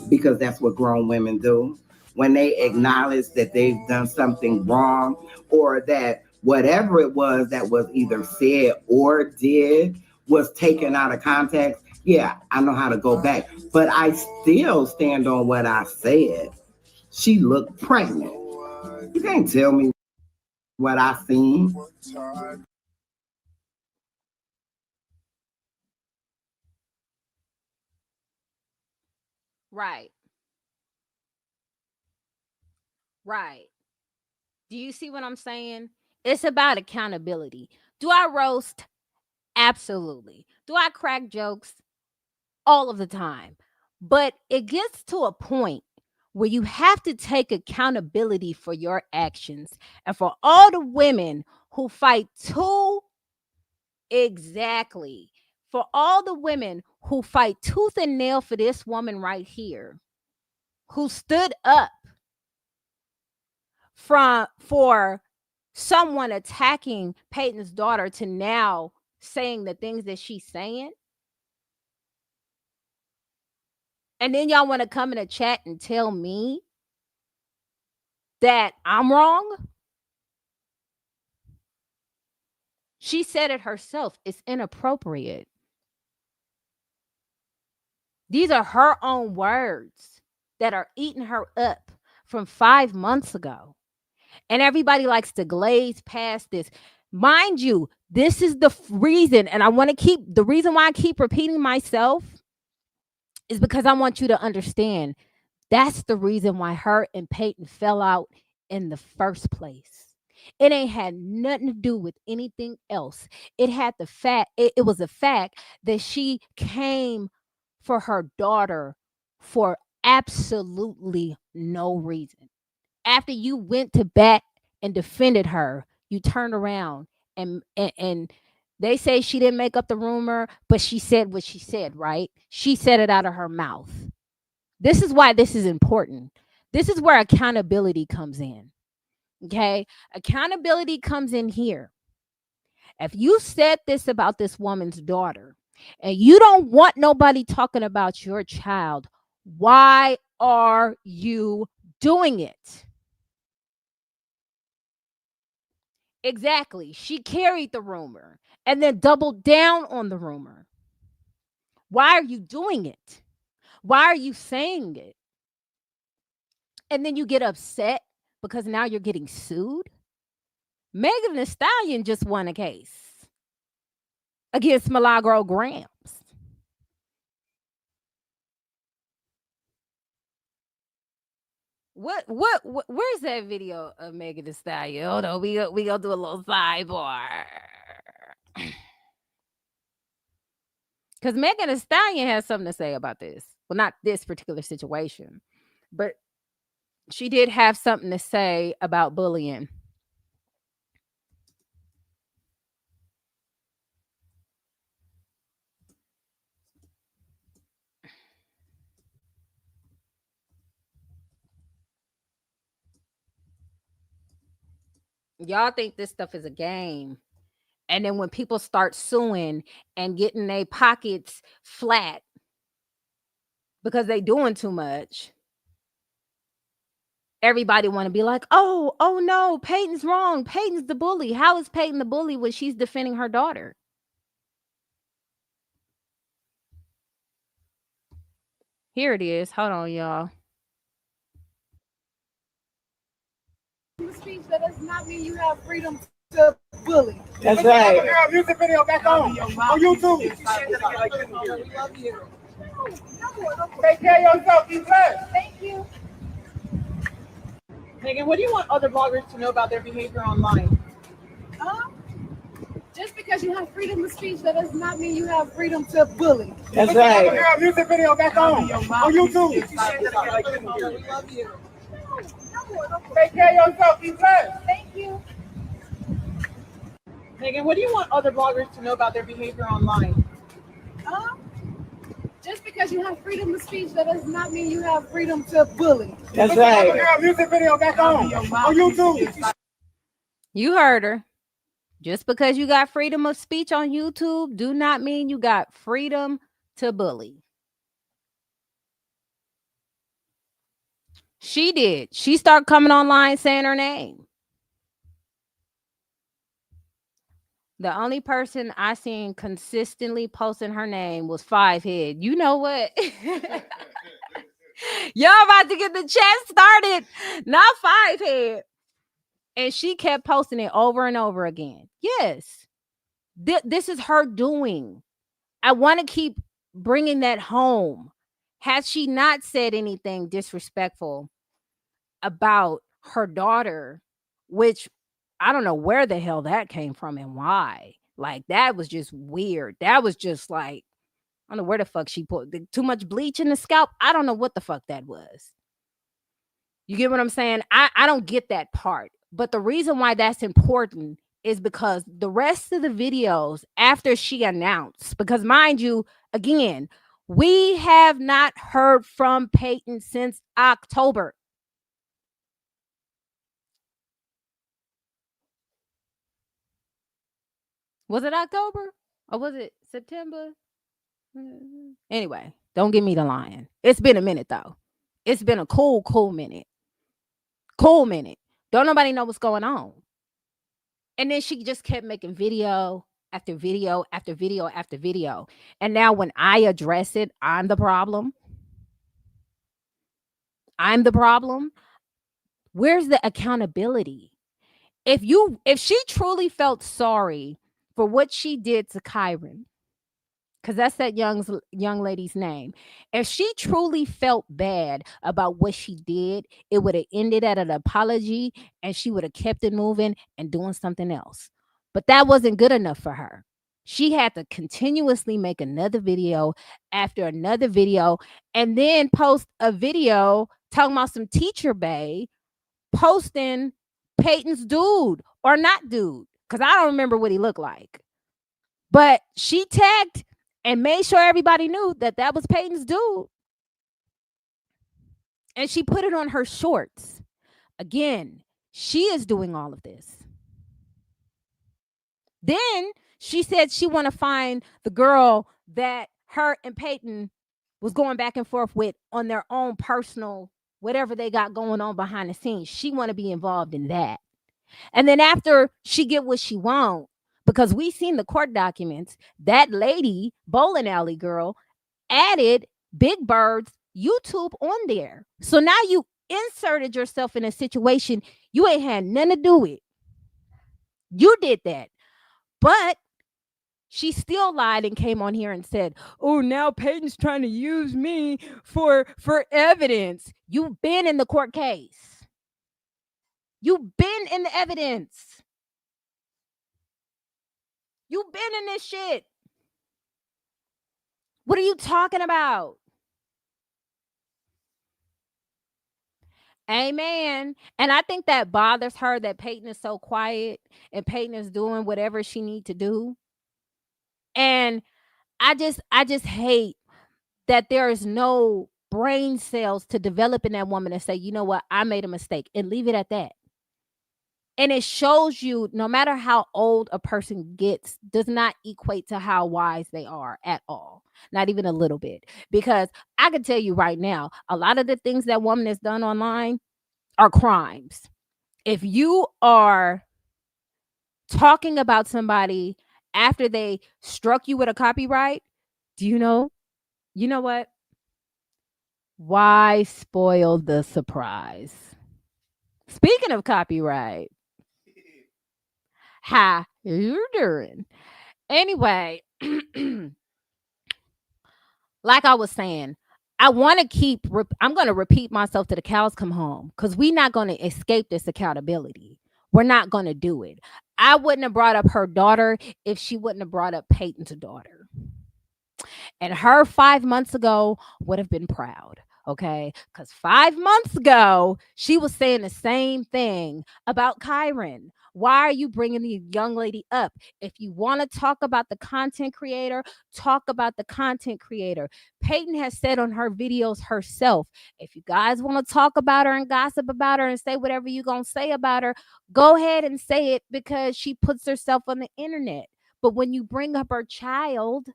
Because that's what grown women do. When they acknowledge that they've done something wrong or that whatever it was that was either said or did was taken out of context, yeah, I know how to go back. But I still stand on what I said. She looked pregnant. You can't tell me what I seen. Right. Right. Do you see what I'm saying? It's about accountability. Do I roast? Absolutely. Do I crack jokes? All of the time. But it gets to a point where you have to take accountability for your actions. And for all the women who fight too exactly, for all the women who fight tooth and nail for this woman right here, who stood up for someone attacking Peyton's daughter to now saying the things that she's saying. And then y'all want to come in a chat and tell me that I'm wrong? She said it herself. It's inappropriate. These are her own words that are eating her up from 5 months ago. And everybody likes to glaze past this. Mind you, this is the reason, and I want to keep the reason why I keep repeating myself is because I want you to understand that's the reason why her and Peyton fell out in the first place. It ain't had nothing to do with anything else. It had the fact, it was a fact that she came for her daughter for absolutely no reason. After you went to bat and defended her, you turned around and they say she didn't make up the rumor, but she said what she said, right? She said it out of her mouth. This is why this is important. This is where accountability comes in. Okay? Accountability comes in here. If you said this about this woman's daughter and you don't want nobody talking about your child, why are you doing it? Exactly. She carried the rumor and then doubled down on the rumor. Why are you doing it? Why are you saying it? And then you get upset because now you're getting sued. Megan Thee Stallion just won a case against Milagro Grams. What where's that video of Megan Thee Stallion? Hold on, we gonna do a little sidebar. Because Megan Thee Stallion has something to say about this. Well, not this particular situation, but she did have something to say about bullying. Y'all think this stuff is a game. And then when people start suing and getting their pockets flat because they doing too much, everybody want to be like, oh no, Peyton's wrong. Peyton's the bully. How is Peyton the bully when she's defending her daughter? Here it is. Hold on, y'all. Speech, that does not mean you have freedom to bully. That's right. Girl, music video back on YouTube. We love you. Take care of yourself. Be blessed. Thank you. Megan, what do you want other bloggers to know about their behavior online? Just because you have freedom of speech, that does not mean you have freedom to bully. That's right. Girl, music video back on YouTube. We love you. Take care of yourself. Be blessed. Thank you. Megan, what do you want other bloggers to know about their behavior online? Just because you have freedom of speech, that does not mean you have freedom to bully. That's right. Girl, music video back on YouTube. You heard her. Just because you got freedom of speech on YouTube do not mean you got freedom to bully. She did. She started coming online saying her name. The only person I seen consistently posting her name was Fivehead. You know what? Y'all about to get the chat started. Not Fivehead. And she kept posting it over and over again. Yes. This is her doing. I want to keep bringing that home. Has she not said anything disrespectful about her daughter, which I don't know where the hell that came from and why. Like, that was just weird. That was just like, I don't know where the fuck she put too much bleach in the scalp. I don't know what the fuck that was. You get what I'm saying? I don't get that part. But the reason why that's important is because the rest of the videos after she announced, because mind you, again, we have not heard from Peyton since October. Was it October or was it September? Anyway, don't give me the lying. It's been a minute though. It's been a cool minute. Cool minute. Don't nobody know what's going on. And then she just kept making video after video after video after video. And now when I address it, I'm the problem. I'm the problem. Where's the accountability? If she truly felt sorry for what she did to Kyron, because that's that young lady's name. If she truly felt bad about what she did, it would have ended at an apology and she would have kept it moving and doing something else. But that wasn't good enough for her. She had to continuously make another video after another video and then post a video talking about some teacher bay posting Peyton's dude or not dude, because I don't remember what he looked like. But she tagged and made sure everybody knew that that was Peyton's dude. And she put it on her shorts. Again, she is doing all of this. Then she said she want to find the girl that her and Peyton was going back and forth with on their own personal, whatever they got going on behind the scenes. She want to be involved in that. And then after she get what she want, because we seen the court documents, that lady, bowling alley girl, added Big Bird's YouTube on there. So now you inserted yourself in a situation you ain't had nothing to do with. You did that. But she still lied and came on here and said, oh, now Peyton's trying to use me for evidence. You've been in the court case. You've been in the evidence. You've been in this shit. What are you talking about? Amen. And I think that bothers her that Peyton is so quiet and Peyton is doing whatever she need to do. And I just hate that there is no brain cells to develop in that woman and say, you know what, I made a mistake, and leave it at that. And it shows you no matter how old a person gets does not equate to how wise they are at all. Not even a little bit. Because I can tell you right now, a lot of the things that woman has done online are crimes. If you are talking about somebody after they struck you with a copyright, do you know what? Why spoil the surprise? Speaking of copyright, how you doing? Anyway, like I was saying, I'm going to repeat myself to the cows come home, because we're not going to escape this accountability. We're not going to do it. I wouldn't have brought up her daughter if she wouldn't have brought up Peyton's daughter. And her 5 months ago would have been proud. Okay, because 5 months ago, she was saying the same thing about Kyron. Why are you bringing the young lady up? If you want to talk about the content creator, talk about the content creator. Peyton has said on her videos herself, if you guys want to talk about her and gossip about her and say whatever you're going to say about her, go ahead and say it, because she puts herself on the internet. But when you bring up her child,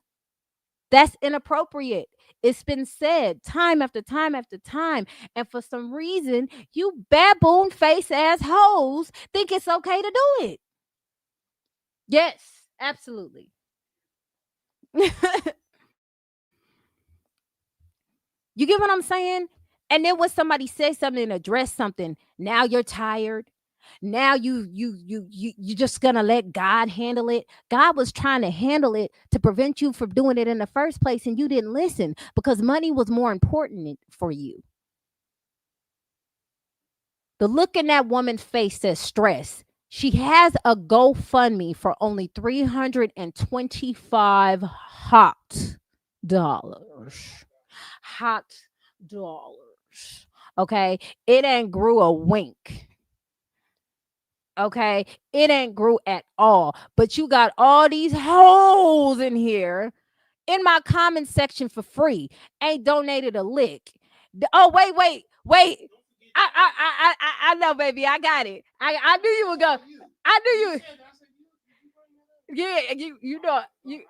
that's inappropriate. It's been said time after time after time. And for some reason, you baboon face ass hoes think it's okay to do it. Yes, absolutely. You get what I'm saying? And then when somebody says something and address something, now you're tired. Now you just gonna let God handle it. God was trying to handle it to prevent you from doing it in the first place, and you didn't listen because money was more important for you. The look in that woman's face says stress. She has a GoFundMe for only $325 hot dollars. Hot dollars. Okay, it ain't grew a wink. Okay, it ain't grew at all. But you got all these holes in here in my comment section for free. Ain't donated a lick. Oh, wait. I know, baby. I got it. I knew you would go. I knew you. Yeah, you know you.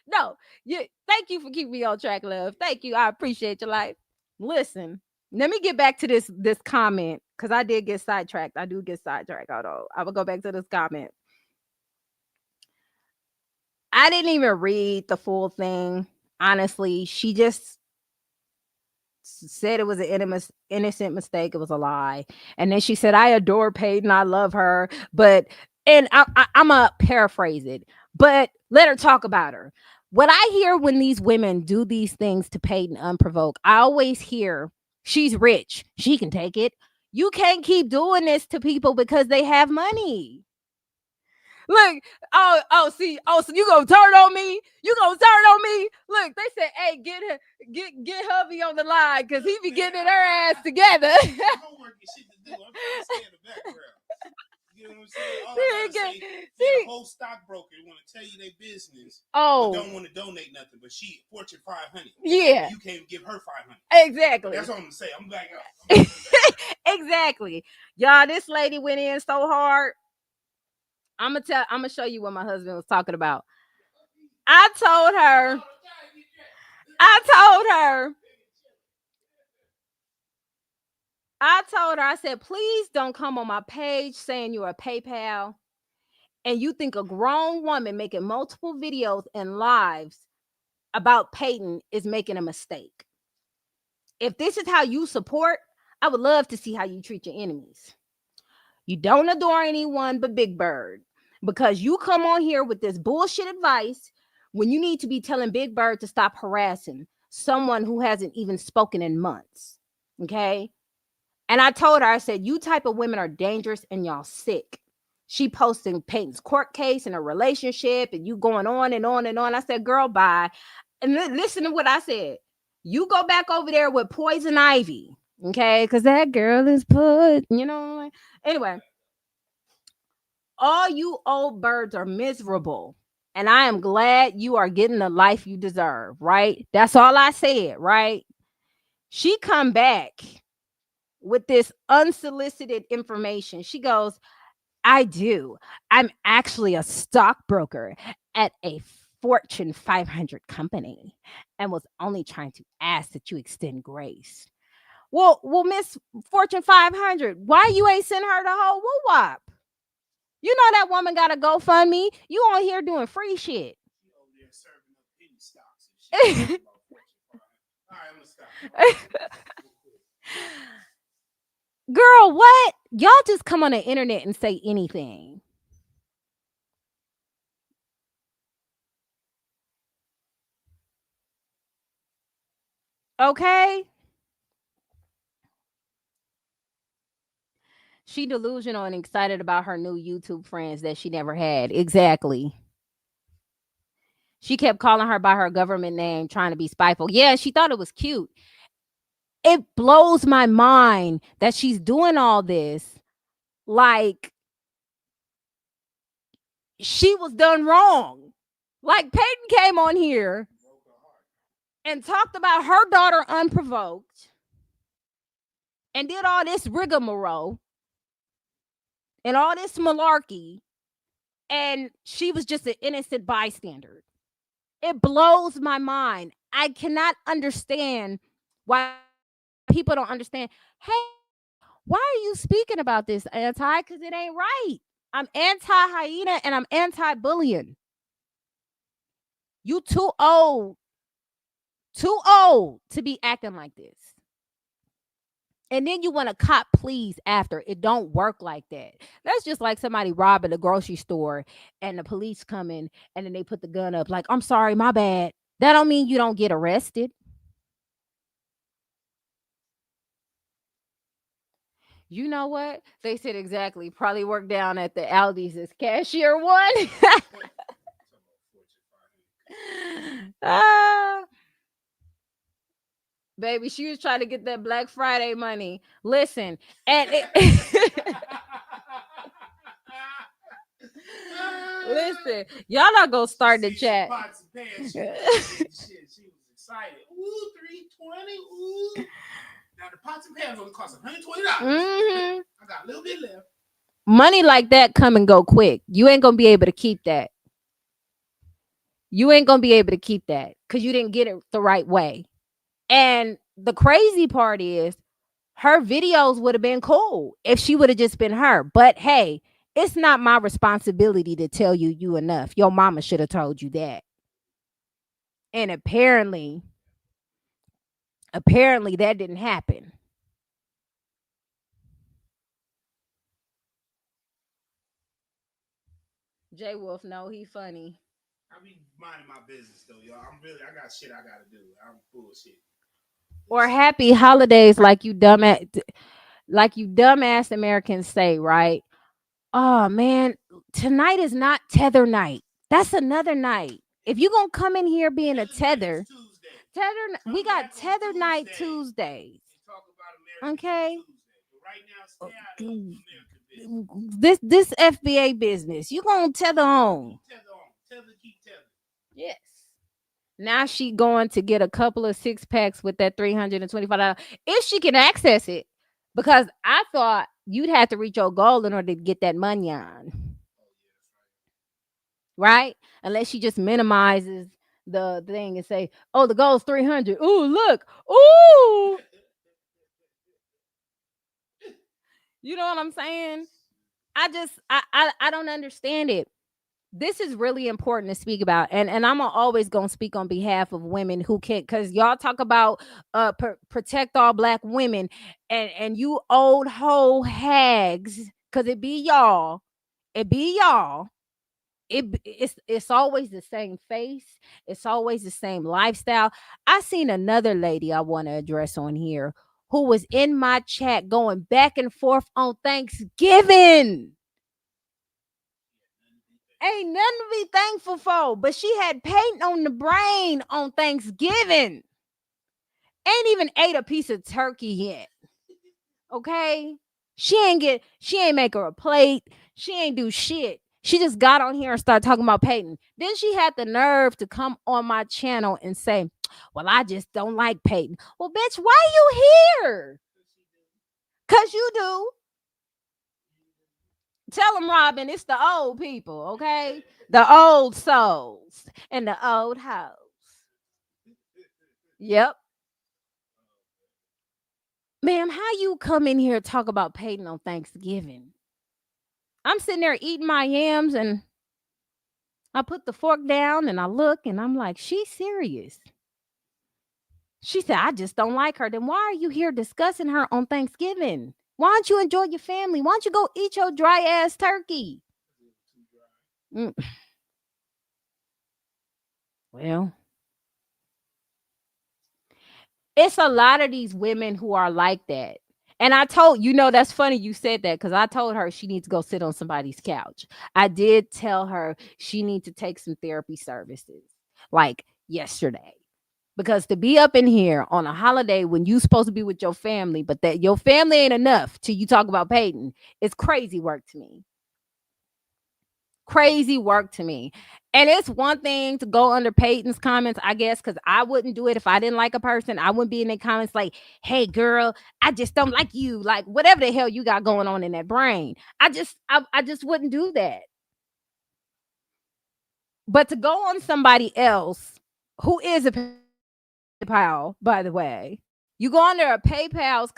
No, you. Thank you for keeping me on track, love. Thank you. I appreciate your life. Listen, let me get back to this comment, because I did get sidetracked. I do get sidetracked. Hold on. I will go back to this comment. I didn't even read the full thing. Honestly, she just said it was an innocent mistake. It was a lie. And then she said, I adore Peyton. I love her. But, and I'm going to paraphrase it, but let her talk about her. What I hear when these women do these things to Peyton unprovoked, I always hear she's rich. She can take it. You can't keep doing this to people because they have money. Look, so you gonna turn on me? You gonna turn on me? Look, they said, hey, get hubby on the line because he be getting her ass together. Homework and shit to do. I'm trying to stay in the background. You know what I'm saying? All I gotta say, a whole stockbroker want to tell you their business, but don't want to donate nothing. But she Fortune 500. Yeah, you can't give her 500. Exactly. That's what I'm gonna say. I'm back up. Exactly, y'all. This lady went in so hard. I'm gonna show you what my husband was talking about. I told her, I said, please don't come on my page saying you're a PayPal and you think a grown woman making multiple videos and lives about Peyton is making a mistake. If this is how you support, I would love to see how you treat your enemies. You don't adore anyone but Big Bird because you come on here with this bullshit advice when you need to be telling Big Bird to stop harassing someone who hasn't even spoken in months. Okay? And I told her, I said, you type of women are dangerous and y'all sick. She posting Peyton's court case and a relationship and you going on and on and on. I said, girl, bye. And listen to what I said. You go back over there with Poison Ivy. Okay? Because that girl is put, Anyway, all you old birds are miserable. And I am glad you are getting the life you deserve, right? That's all I said, right? She come back with this unsolicited information. She goes, I do. I'm actually a stockbroker at a Fortune 500 company and was only trying to ask that you extend grace. Well, Miss Fortune 500, why you ain't send her the whole woo-wop? You know that woman got a GoFundMe. You on here doing free shit. Girl, what? Y'all just come on the internet and say anything. Okay? She delusional and excited about her new YouTube friends that she never had. Exactly. She kept calling her by her government name, trying to be spiteful. Yeah, she thought it was cute. It blows my mind that she's doing all this like she was done wrong. Like Peyton came on here and talked about her daughter unprovoked and did all this rigmarole and all this malarkey, and she was just an innocent bystander. It blows my mind. I cannot understand why people don't understand. Hey, why are you speaking about this, anti? Because it ain't right. I'm anti-hyena and I'm anti-bullying. You too old to be acting like this. And then you want to cop please after. It don't work like that. That's just like somebody robbing a grocery store and the police come in and then they put the gun up like, I'm sorry, my bad. That don't mean you don't get arrested. You know what? They said exactly. Probably work down at the Aldi's as cashier one. Baby, she was trying to get that Black Friday money. Listen, and listen, y'all not gonna start the chat. She was excited. Ooh, $320. Ooh. Now the pots and pans only cost $120. I got a little bit left. Money like that come and go quick. You ain't gonna be able to keep that. You ain't gonna be able to keep that because you didn't get it the right way. And the crazy part is her videos would have been cool if she would have just been her. But hey, It's not my responsibility to tell you you enough. Your mama should have told you that. And apparently that didn't happen. Jay Wolf, no, he funny. I be minding my business though, y'all. I got shit I gotta do. I'm bullshit. Or happy holidays, like you dumbass Americans say, right? Oh man, tonight is not tether night. That's another night. If you gonna come in here being a tether, we got tether night Tuesdays. Okay. Right now, stay out of American business. This FBA business, you gonna tether on. Keep tether. Yes. Now she going to get a couple of 6-packs with that $325 if she can access it, because I thought you'd have to reach your goal in order to get that money on, right? Unless she just minimizes the thing and say, "Oh, the goal's 300. Ooh, look, ooh." You know what I'm saying? I don't understand it. This is really important to speak about, and I'm always gonna speak on behalf of women who can't, because y'all talk about protect all black women, and you old hoe hags, because it be y'all. It's always the same face. It's always the same lifestyle. I seen another lady I want to address on here who was in my chat going back and forth on Thanksgiving. Ain't nothing to be thankful for, but she had Peyton on the brain on Thanksgiving. Ain't even ate a piece of turkey yet. Okay? She ain't make her a plate. She ain't do shit. She just got on here and started talking about Peyton. Then she had the nerve to come on my channel and say, "Well, I just don't like Peyton." Well, bitch, why you here? Cause you do. Tell them, Robin, it's the old people, okay? The old souls and the old hoes. Yep. Ma'am, how you come in here and talk about Peyton on Thanksgiving? I'm sitting there eating my yams and I put the fork down and I look and I'm like, she's serious. She said, I just don't like her. Then why are you here discussing her on Thanksgiving? Why don't you enjoy your family? Why don't you go eat your dry ass turkey? Mm. Well, it's a lot of these women who are like that. And I told, that's funny you said that, because I told her she needs to go sit on somebody's couch. I did tell her she needs to take some therapy services like yesterday. Because to be up in here on a holiday when you supposed to be with your family, but that your family ain't enough till you talk about Peyton, it's crazy work to me. Crazy work to me. And it's one thing to go under Peyton's comments, I guess, because I wouldn't do it if I didn't like a person. I wouldn't be in the comments like, "Hey girl, I just don't like you." Like whatever the hell you got going on in that brain. I just wouldn't do that. But to go on somebody else who is a PayPal, by the way, you go under a PayPal's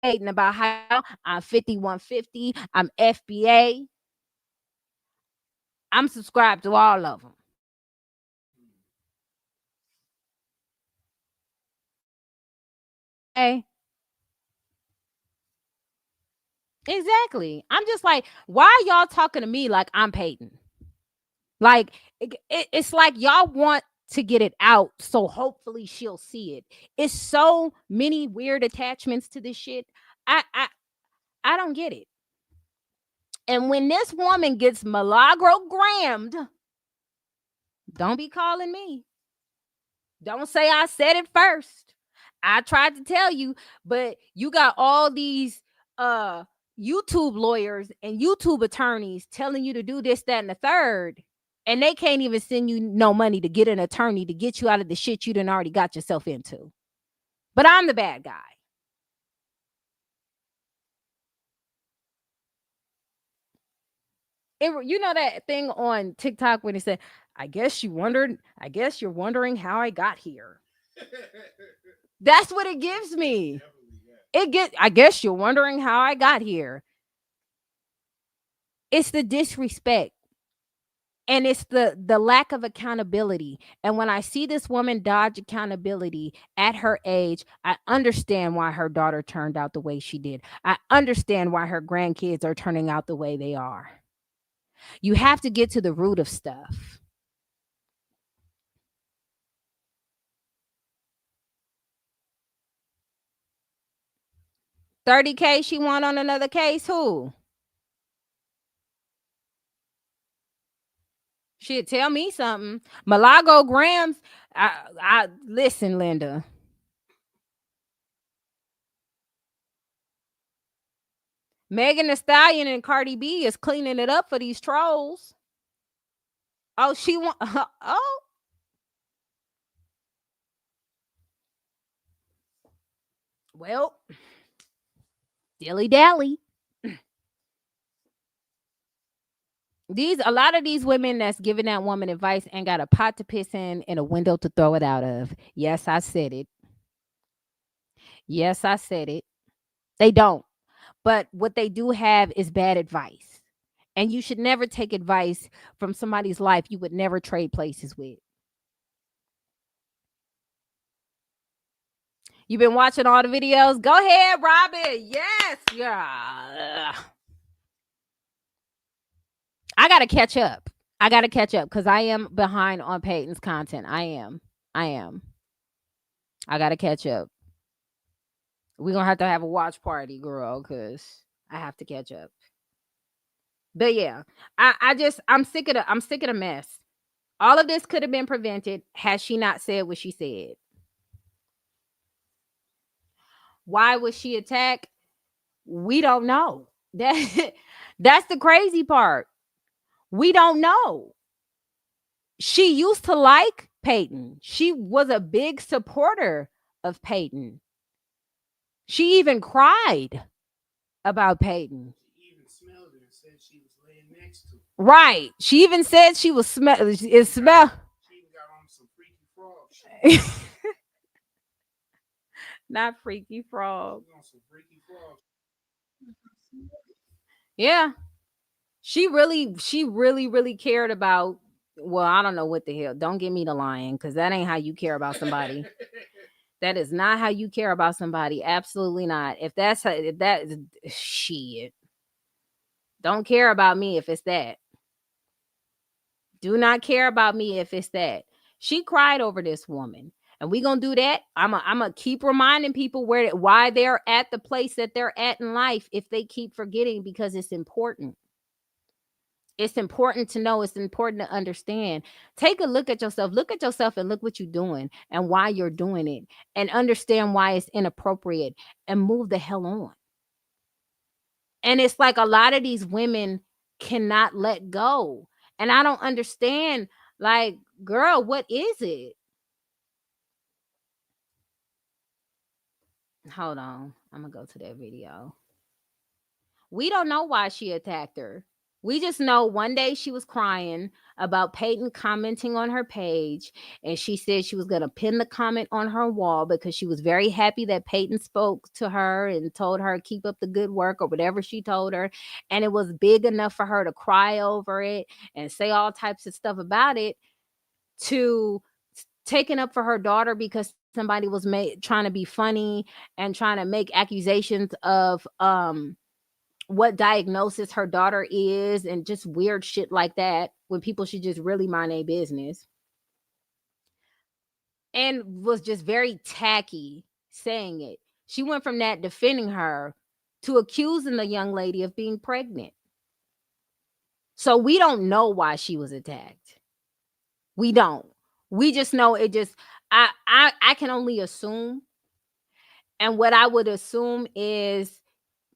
about how I'm 5150, I'm FBA. I'm subscribed to all of them. Okay. Exactly. I'm just like, why are y'all talking to me like I'm Peyton? Like, it's like y'all want to get it out, so hopefully she'll see it. It's so many weird attachments to this shit. I don't get it. And when this woman gets milagro-grammed, don't be calling me. Don't say I said it first. I tried to tell you, but you got all these YouTube lawyers and YouTube attorneys telling you to do this, that, and the third, and they can't even send you no money to get an attorney to get you out of the shit you done already got yourself into. But I'm the bad guy. You know that thing on TikTok when it said, I guess you're wondering how I got here. That's what it gives me. I guess you're wondering how I got here. It's the disrespect. And it's the lack of accountability. And when I see this woman dodge accountability at her age, I understand why her daughter turned out the way she did. I understand why her grandkids are turning out the way they are. You have to get to the root of stuff. $30K she won on another case. Who? Shit, tell me something. Malago Grams. I listen, Linda. Megan Thee Stallion and Cardi B is cleaning it up for these trolls. Oh, she want. Oh, well, dilly dally. A lot of these women that's giving that woman advice ain't got a pot to piss in and a window to throw it out of. Yes, I said it. Yes, I said it. They don't. But what they do have is bad advice. And you should never take advice from somebody's life you would never trade places with. You've been watching all the videos? Go ahead, Robin. Yes. Yeah. I got to catch up. Because I am behind on Peyton's content. I am. I got to catch up. We're going to have a watch party, girl, because I have to catch up. But yeah, I'm sick of the mess. All of this could have been prevented had she not said what she said. Why was she attacked? We don't know. That's the crazy part. We don't know. She used to like Peyton. She was a big supporter of Peyton. She even cried about Peyton. She even smelled it and said she was laying next to it. Right. She even said she was smell. It smell. She even got on some freaky frog shit. Not freaky frog. On some freaky frog. Yeah. She really cared about. Well, I don't know what the hell. Don't get me to lying, because that ain't how you care about somebody. That is not how you care about somebody. Absolutely not. If that is shit. Don't care about me if it's that. Do not care about me if it's that. She cried over this woman. And we gonna do that. I'm gonna keep reminding people why they're at the place that they're at in life if they keep forgetting, because it's important. It's important to know. It's important to understand. Take a look at yourself. Look at yourself and look what you're doing and why you're doing it, and understand why it's inappropriate, and move the hell on. And it's like a lot of these women cannot let go. And I don't understand. Like, girl, what is it? Hold on. I'm going to go to that video. We don't know why she attacked her. We just know one day she was crying about Peyton commenting on her page, and she said she was going to pin the comment on her wall because she was very happy that Peyton spoke to her and told her keep up the good work or whatever she told her. And it was big enough for her to cry over it and say all types of stuff about it, to taking up for her daughter because somebody was trying to be funny and trying to make accusations of what diagnosis her daughter is, and just weird shit like that, when people should just really mind their business. And was just very tacky saying it. She went from that defending her to accusing the young lady of being pregnant. So we don't know why she was attacked. We don't. We just know it just, I can only assume. And what I would assume is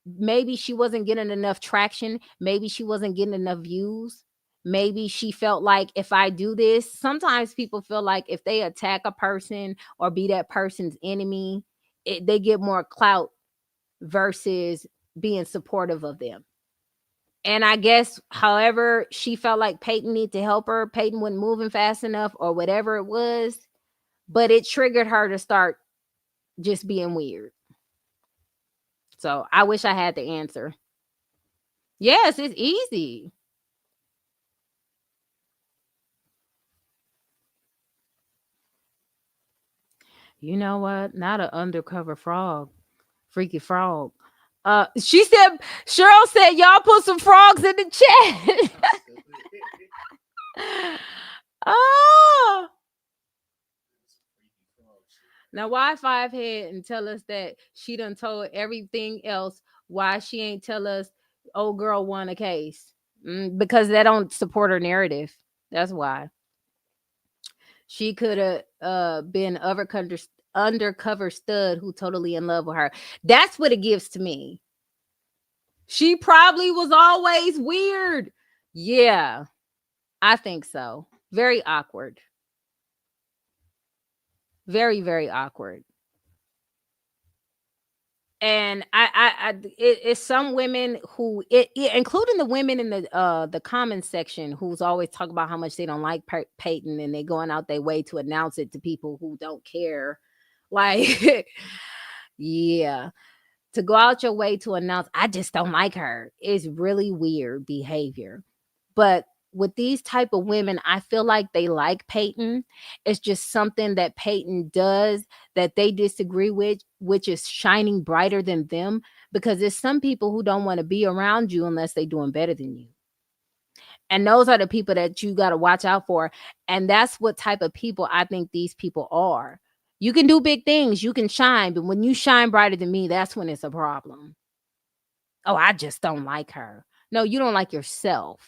maybe she wasn't getting enough traction. Maybe she wasn't getting enough views. Maybe she felt like, if I do this, sometimes people feel like if they attack a person or be that person's enemy, they get more clout versus being supportive of them. And I guess, however, she felt like Peyton needed to help her. Peyton wasn't moving fast enough or whatever it was, but it triggered her to start just being weird. So I wish I had the answer. Yes, it's easy. You know what? Not an undercover frog. Freaky frog. She said, Cheryl said, y'all put some frogs in the chat. Oh. Now, why five head and tell us that she done told everything else? Why she ain't tell us old girl won a case? Because they don't support her narrative. That's why. She could have been undercover stud who totally in love with her. That's what it gives to me. She probably was always weird. Yeah, I think so. Very awkward. Very, very awkward. And it's some women who including the women in the comments section who's always talk about how much they don't like Peyton, and they going out their way to announce it to people who don't care. Like, yeah, to go out your way to announce I just don't like her is really weird behavior. But with these type of women, I feel like they like Peyton. It's just something that Peyton does that they disagree with, which is shining brighter than them. Because there's some people who don't want to be around you unless they're doing better than you. And those are the people that you got to watch out for. And that's what type of people I think these people are. You can do big things, you can shine, but when you shine brighter than me, that's when it's a problem. Oh, I just don't like her. No, you don't like yourself.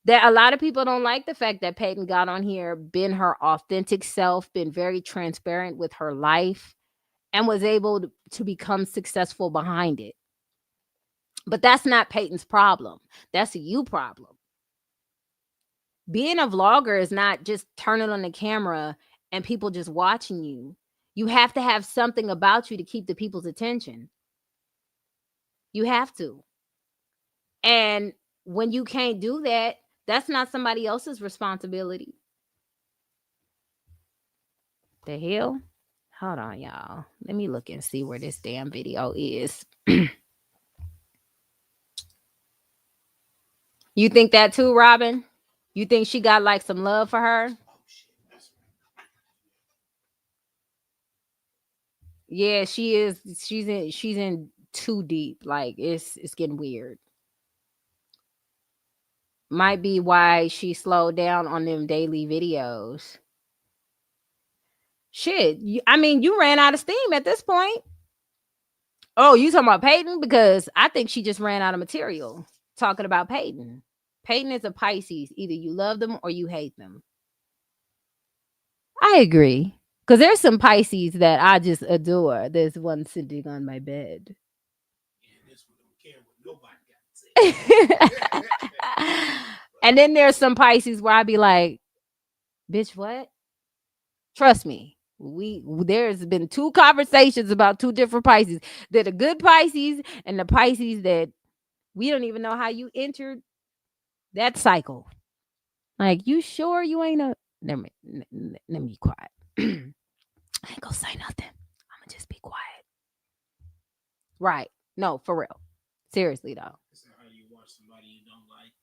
That a lot of people don't like the fact that Peyton got on here, been her authentic self, been very transparent with her life, and was able to become successful behind it. But that's not Peyton's problem. That's a you problem. Being a vlogger is not just turning on the camera and people just watching you. You have to have something about you to keep the people's attention. You have to. And when you can't do that, that's not somebody else's responsibility. The hell? Hold on, y'all. Let me look and see where this damn video is. You think that too, Robin? You think she got like some love for her? Yeah, she is. She's in too deep. Like it's getting weird. Might be why she slowed down on them daily videos. Shit. I mean, you ran out of steam at this point. Oh, you talking about Peyton? Because I think she just ran out of material talking about Peyton. Peyton is a Pisces. Either you love them or you hate them. I agree. Because there's some Pisces that I just adore. There's one sitting on my bed. And then there's some Pisces where I be like, bitch, what? Trust me. There's been 2 conversations about 2 different Pisces. They're the good Pisces and the Pisces that we don't even know how you entered that cycle. Like, you sure you ain't a... Let me be quiet. I ain't gonna say nothing. I'm gonna just be quiet. Right. No, for real. Seriously, though. How you watch somebody you don't like?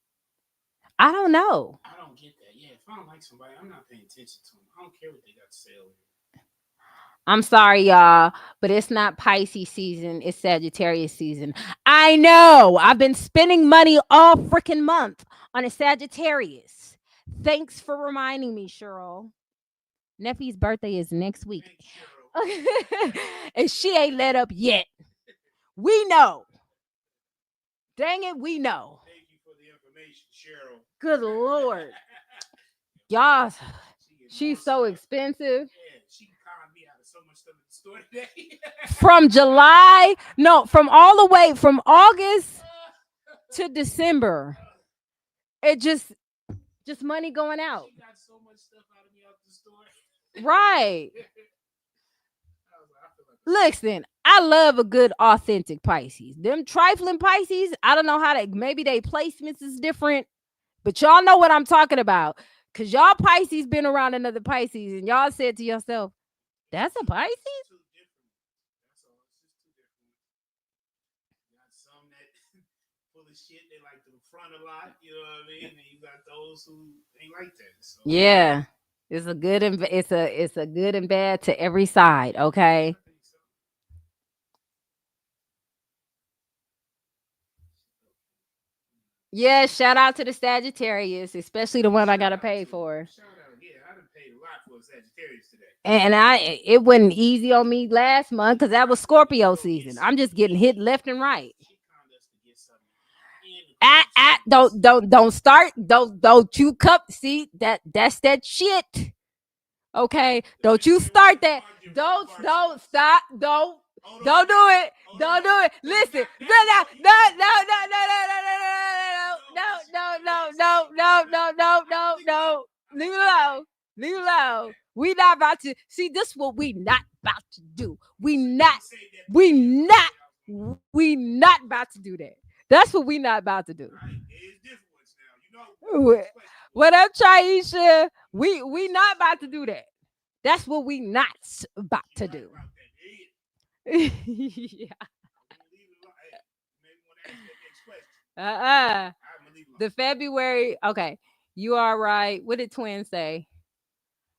I don't know. I don't get that. Yeah, if I don't like somebody, I'm not paying attention to them. I don't care what they got to say over here. I'm sorry, y'all, but it's not Pisces season. It's Sagittarius season. I know. I've been spending money all freaking month on a Sagittarius. Thanks for reminding me, Cheryl. Neffy's birthday is next week. And she ain't let up yet. We know. Dang it, we know. Thank you for the information, Cheryl. Good Lord. Y'all, she's so expensive. Yeah, she conned me out of so much stuff at the store today. From July, no, from all the way from August to December. It just money going out. She got so much stuff out of me out the store. Right. Listen, I love a good authentic Pisces. Them trifling Pisces, I don't know how maybe they placements is different, but y'all know what I'm talking about. Cause y'all Pisces been around another Pisces and y'all said to yourself, that's a Pisces? fun a lot, you know what I mean? And you got those who ain't like that. So. Yeah. It's a good and it's a good and bad to every side, okay? Yeah, shout out to the Sagittarius, especially the one I gotta pay for. Shout out, yeah, I done paid a lot for a Sagittarius today. And it wasn't easy on me last month because that was Scorpio season. I'm just getting hit left and right. Don't start. Don't you cup. See that's that shit. Okay, don't you start that. Don't stop. Don't do it. Don't do it. Listen, no. Leave it alone. Leave it alone. We not about to see this. What we not about to do. We not about to do that. That's what we not about to do. What up, Traisha? We not about to do that. That's what we not about to do. Yeah. The February. Okay, you are right. What did Twin say?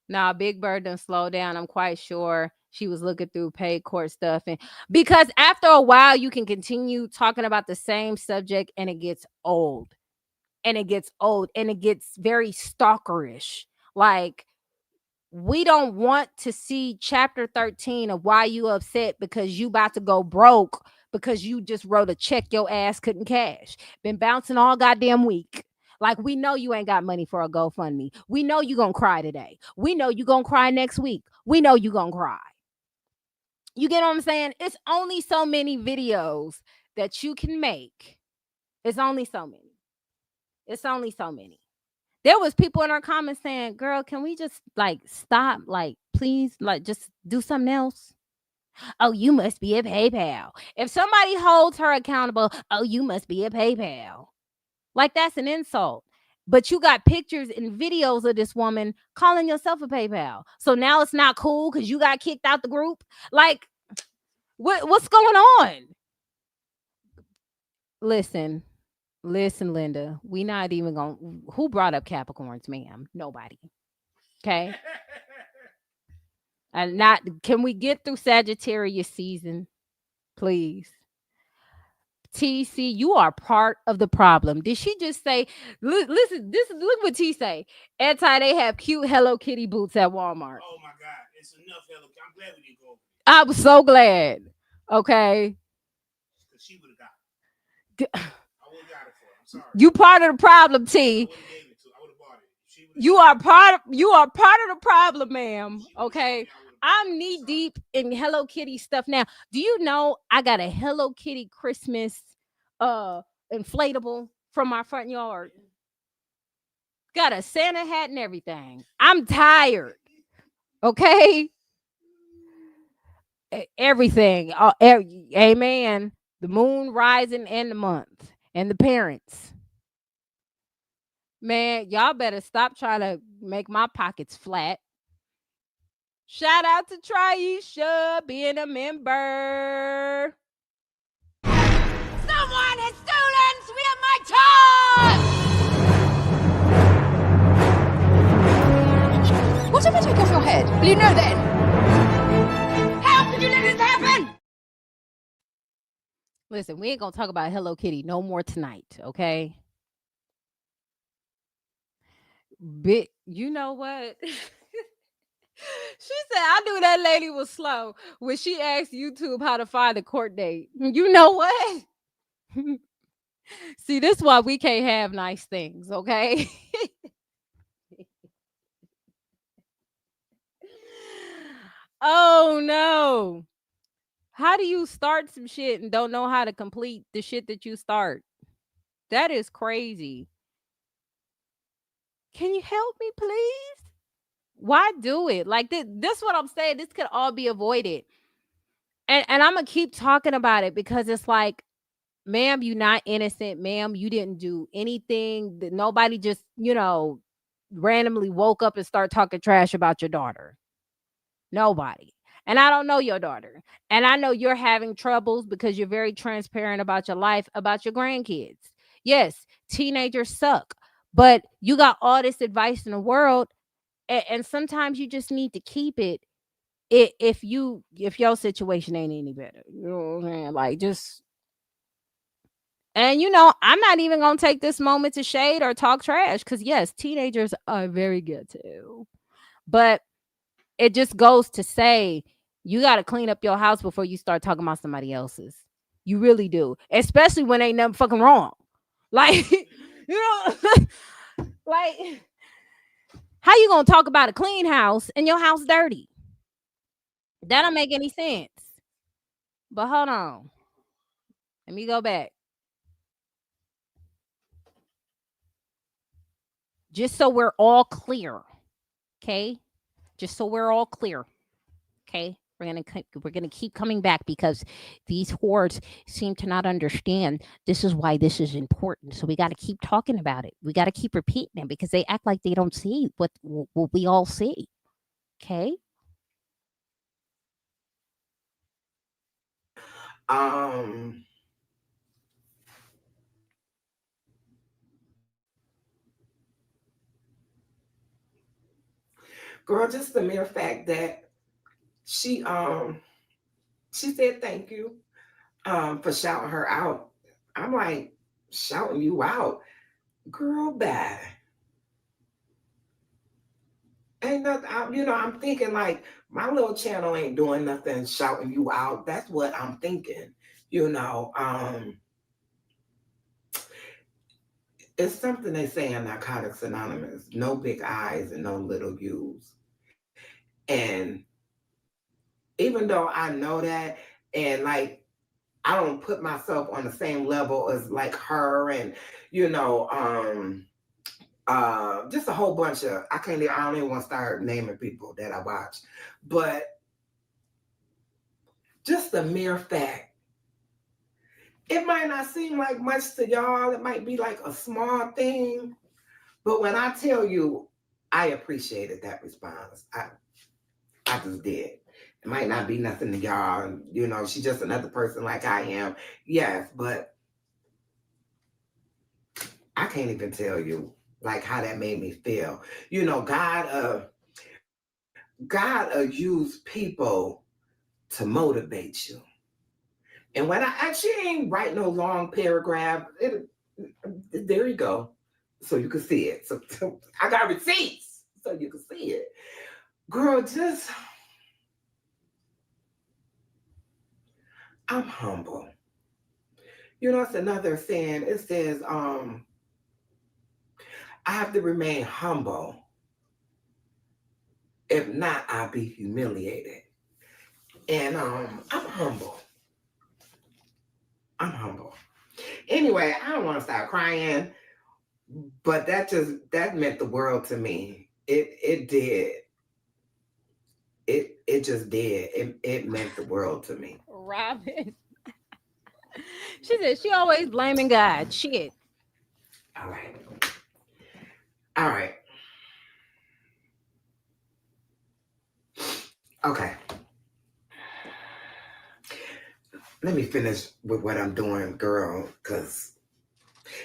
Nah, Big Bird done slow down. I'm quite sure she was looking through paid court stuff, and because after a while you can continue talking about the same subject and it gets old. And it gets very stalkerish. Like, we don't want to see chapter 13 of why you upset because you about to go broke because you just wrote a check your ass couldn't cash. Been bouncing all goddamn week. Like, we know you ain't got money for a GoFundMe. We know you gonna cry today. We know you gonna cry next week. We know you gonna cry. You get what I'm saying? It's only so many videos that you can make. It's only so many. There was people in our comments saying, girl, can we just like stop? Like, please, like just do something else. Oh, you must be a PayPal. If somebody holds her accountable, oh, you must be a PayPal. Like, that's an insult. But you got pictures and videos of this woman calling yourself a PayPal. So now it's not cool because you got kicked out the group. Like, what's going on? Listen, Linda, we not even gonna. Who brought up Capricorns, ma'am? Nobody. Okay. And not. Can we get through Sagittarius season, please? TC, you are part of the problem. Did she just say? Listen, look what T say. Anti, they have cute Hello Kitty boots at Walmart. Oh my God, it's enough Hello Kitty. I'm glad we didn't go. I was so glad. Okay. Because she would have got it. I would have got it for her. I'm sorry. You part of the problem, T. You are part of the problem, ma'am. Okay. I'm knee deep in Hello Kitty stuff now. Do you know I got a Hello Kitty Christmas inflatable from my front yard? Got a Santa hat and everything. I'm tired. Okay. Everything. Amen. The moon rising and the month and the parents. Man, y'all better stop trying to make my pockets flat. Shout out to Traisha being a member. Someone has stolen my toys! What if I take off your head? Will you know then? How could you let this happen? Listen, we ain't gonna talk about Hello Kitty no more tonight, okay? You know what? She said, I knew that lady was slow when she asked YouTube how to find a court date. You know what? See, this is why we can't have nice things, okay? Oh, no. How do you start some shit and don't know how to complete the shit that you start? That is crazy. Can you help me, please? Why do it? Like, this is what I'm saying. This could all be avoided. And I'm going to keep talking about it because it's like, ma'am, you're not innocent. Ma'am, you didn't do anything. That nobody just, randomly woke up and start talking trash about your daughter. Nobody. And I don't know your daughter. And I know you're having troubles because you're very transparent about your life, about your grandkids. Yes, teenagers suck, but you got all this advice in the world, and sometimes you just need to keep it. If your situation ain't any better, you know what I'm saying? Like, just, and I'm not even gonna take this moment to shade or talk trash, because yes, teenagers are very good too. But it just goes to say, you got to clean up your house before you start talking about somebody else's. You really do, especially when ain't nothing fucking wrong. Like, like, how you gonna talk about a clean house and your house dirty? That don't make any sense. But hold on, let me go back. Just so we're all clear, okay? Just so we're all clear, okay? We're gonna keep coming back, because these hordes seem to not understand. This is why this is important. So we got to keep talking about it. We got to keep repeating it, because they act like they don't see what we all see. Okay. Um, Girl, just the mere fact that she she said thank you for shouting her out. I'm like, shouting you out, girl, bad. Ain't nothing. I'm thinking like my little channel ain't doing nothing, shouting you out. That's what I'm thinking. You know, it's something they say in Narcotics Anonymous: no big eyes and no little U's. And even though I know that, and like, I don't put myself on the same level as like her, and you know, just a whole bunch of, I don't even want to start naming people that I watch, but just the mere fact, it might not seem like much to y'all. It might be like a small thing, but when I tell you, I appreciated that response. I just did. It might not be nothing to y'all. She's just another person like I am. Yes, but I can't even tell you like how that made me feel. God use people to motivate you. And when I actually ain't write no long paragraph, there you go. So you can see it. So I got receipts so you can see it. Girl, I'm humble. It's another saying. It says, I have to remain humble. If not, I'll be humiliated. And I'm humble. I'm humble. Anyway, I don't want to start crying, but that meant the world to me. It did. It just did. It meant the world to me. Robin. She said she always blaming God. Shit. All right. All right. Okay. Let me finish with what I'm doing, girl,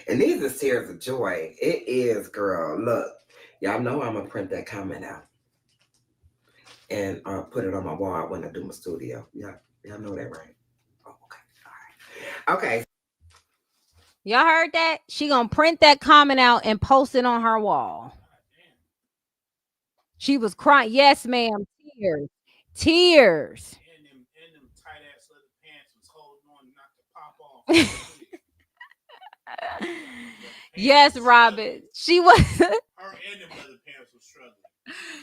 and these are tears of joy. It is, girl. Look, y'all know I'm gonna print that comment out and put it on my wall when I do my studio. Y'all know that, right? Oh, okay. All right. Okay. Y'all heard that? She gonna print that comment out and post it on her wall. She was crying. Yes, ma'am. Tears. Tears. And them tight ass leather pants was holding on not to pop off. Yes, Robin. She was. Her and them leather pants was struggling.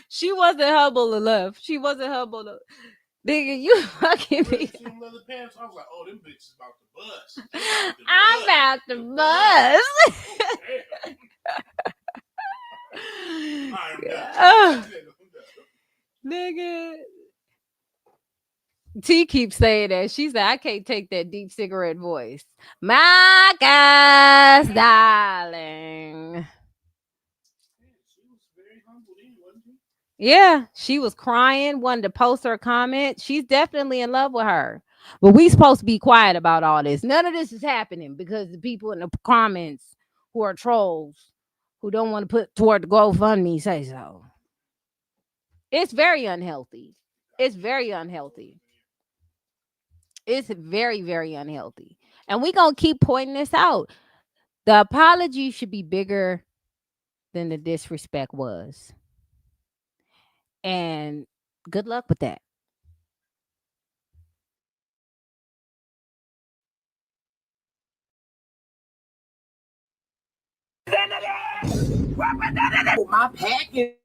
She wasn't humble enough. She wasn't humble enough. Nigga, you fucking me. Them leather pants, I was like, oh, them bitches about to bust. I'm about to bust. Nigga. T keeps saying that. She said, I can't take that deep cigarette voice. My gosh, darling. Yeah, she was crying, wanted to post her comment. She's definitely in love with her. But we supposed to be quiet about all this. None of this is happening because the people in the comments who are trolls who don't want to put toward the GoFundMe say so. It's very unhealthy. It's very unhealthy. It's very, very unhealthy. And we're going to keep pointing this out. The apology should be bigger than the disrespect was. And good luck with that. My package.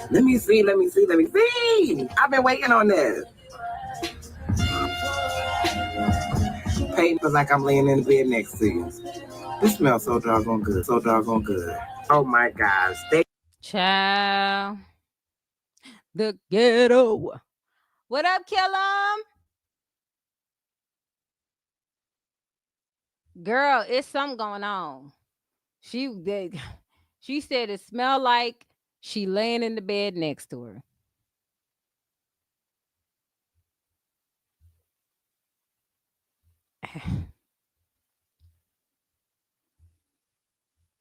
Let me see. I've been waiting on this. Peyton feels like I'm laying in the bed next to you. This smells so doggone good. Oh my gosh. Child. The ghetto. What up, Killum? Girl, it's something going on. She said it smelled like she laying in the bed next to her.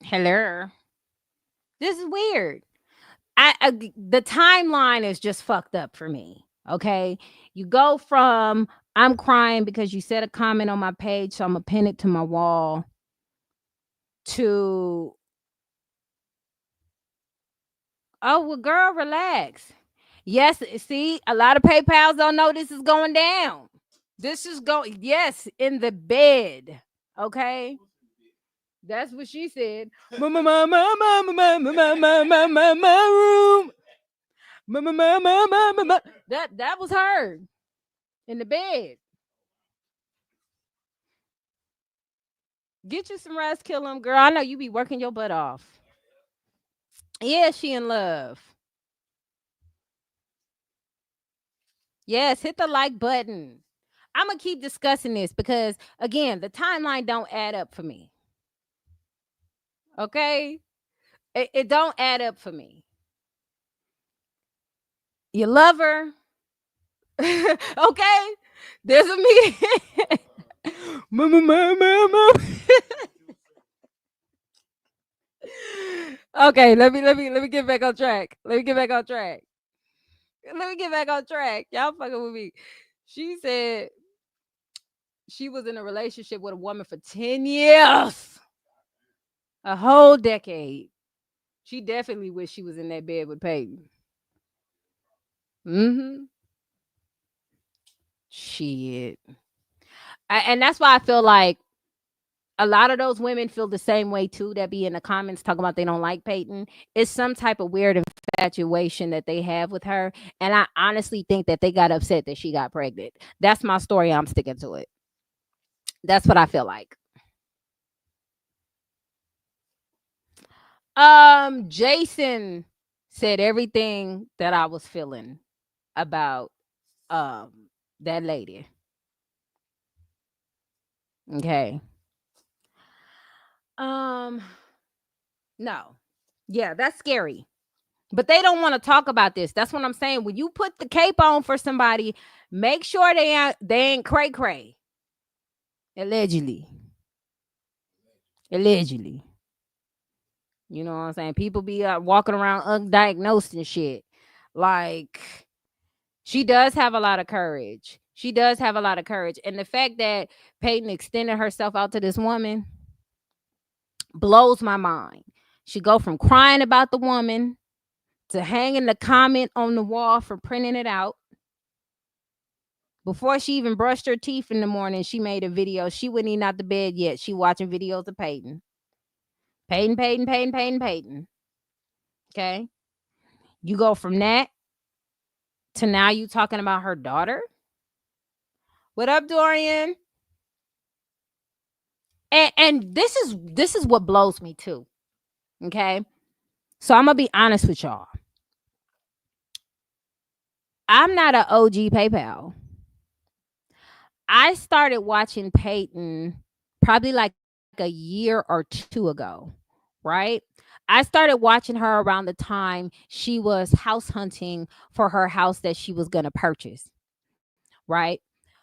Hello. This is weird. The timeline is just fucked up for me. Okay. You go from I'm crying because you said a comment on my page, so I'm gonna pin it to my wall, to oh well, girl, relax. Yes, see, a lot of PayPals don't know this is going down. This is going, yes, in the bed. Okay. That's what she said. My room. That was her in the bed. Get you some rest, kill him, girl. I know you be working your butt off. Yeah, she in love. Yes, hit the like button. I'm gonna keep discussing this because again, the timeline don't add up for me. Okay, it don't add up for me. You love her. Okay, there's a me. Okay, let me get back on track. Let me get back on track. Y'all fucking with me. She said she was in a relationship with a woman for 10 years. A whole decade. She definitely wished she was in that bed with Peyton. Mm-hmm. Shit. And that's why I feel like a lot of those women feel the same way too, that be in the comments talking about they don't like Peyton. It's some type of weird infatuation that they have with her. And I honestly think that they got upset that she got pregnant. That's my story. I'm sticking to it. That's what I feel like. Jason said everything that I was feeling about that lady. Okay. No. Yeah, that's scary. But they don't want to talk about this. That's what I'm saying. When you put the cape on for somebody, make sure they ain't cray cray. Allegedly. You know what I'm saying? People be walking around undiagnosed and shit. Like, she does have a lot of courage. And the fact that Peyton extended herself out to this woman blows my mind. She go from crying about the woman to hanging the comment on the wall for printing it out. Before she even brushed her teeth in the morning, she made a video. She wasn't even out the bed yet. She watching videos of Peyton. Peyton. Okay. You go from that to now you talking about her daughter. What up, Dorian? And this is what blows me too. Okay. So I'm going to be honest with y'all. I'm not an OG PayPal. I started watching Peyton probably like a year or two ago, right? I started watching her around the time she was house hunting for her house that she was going to purchase, right?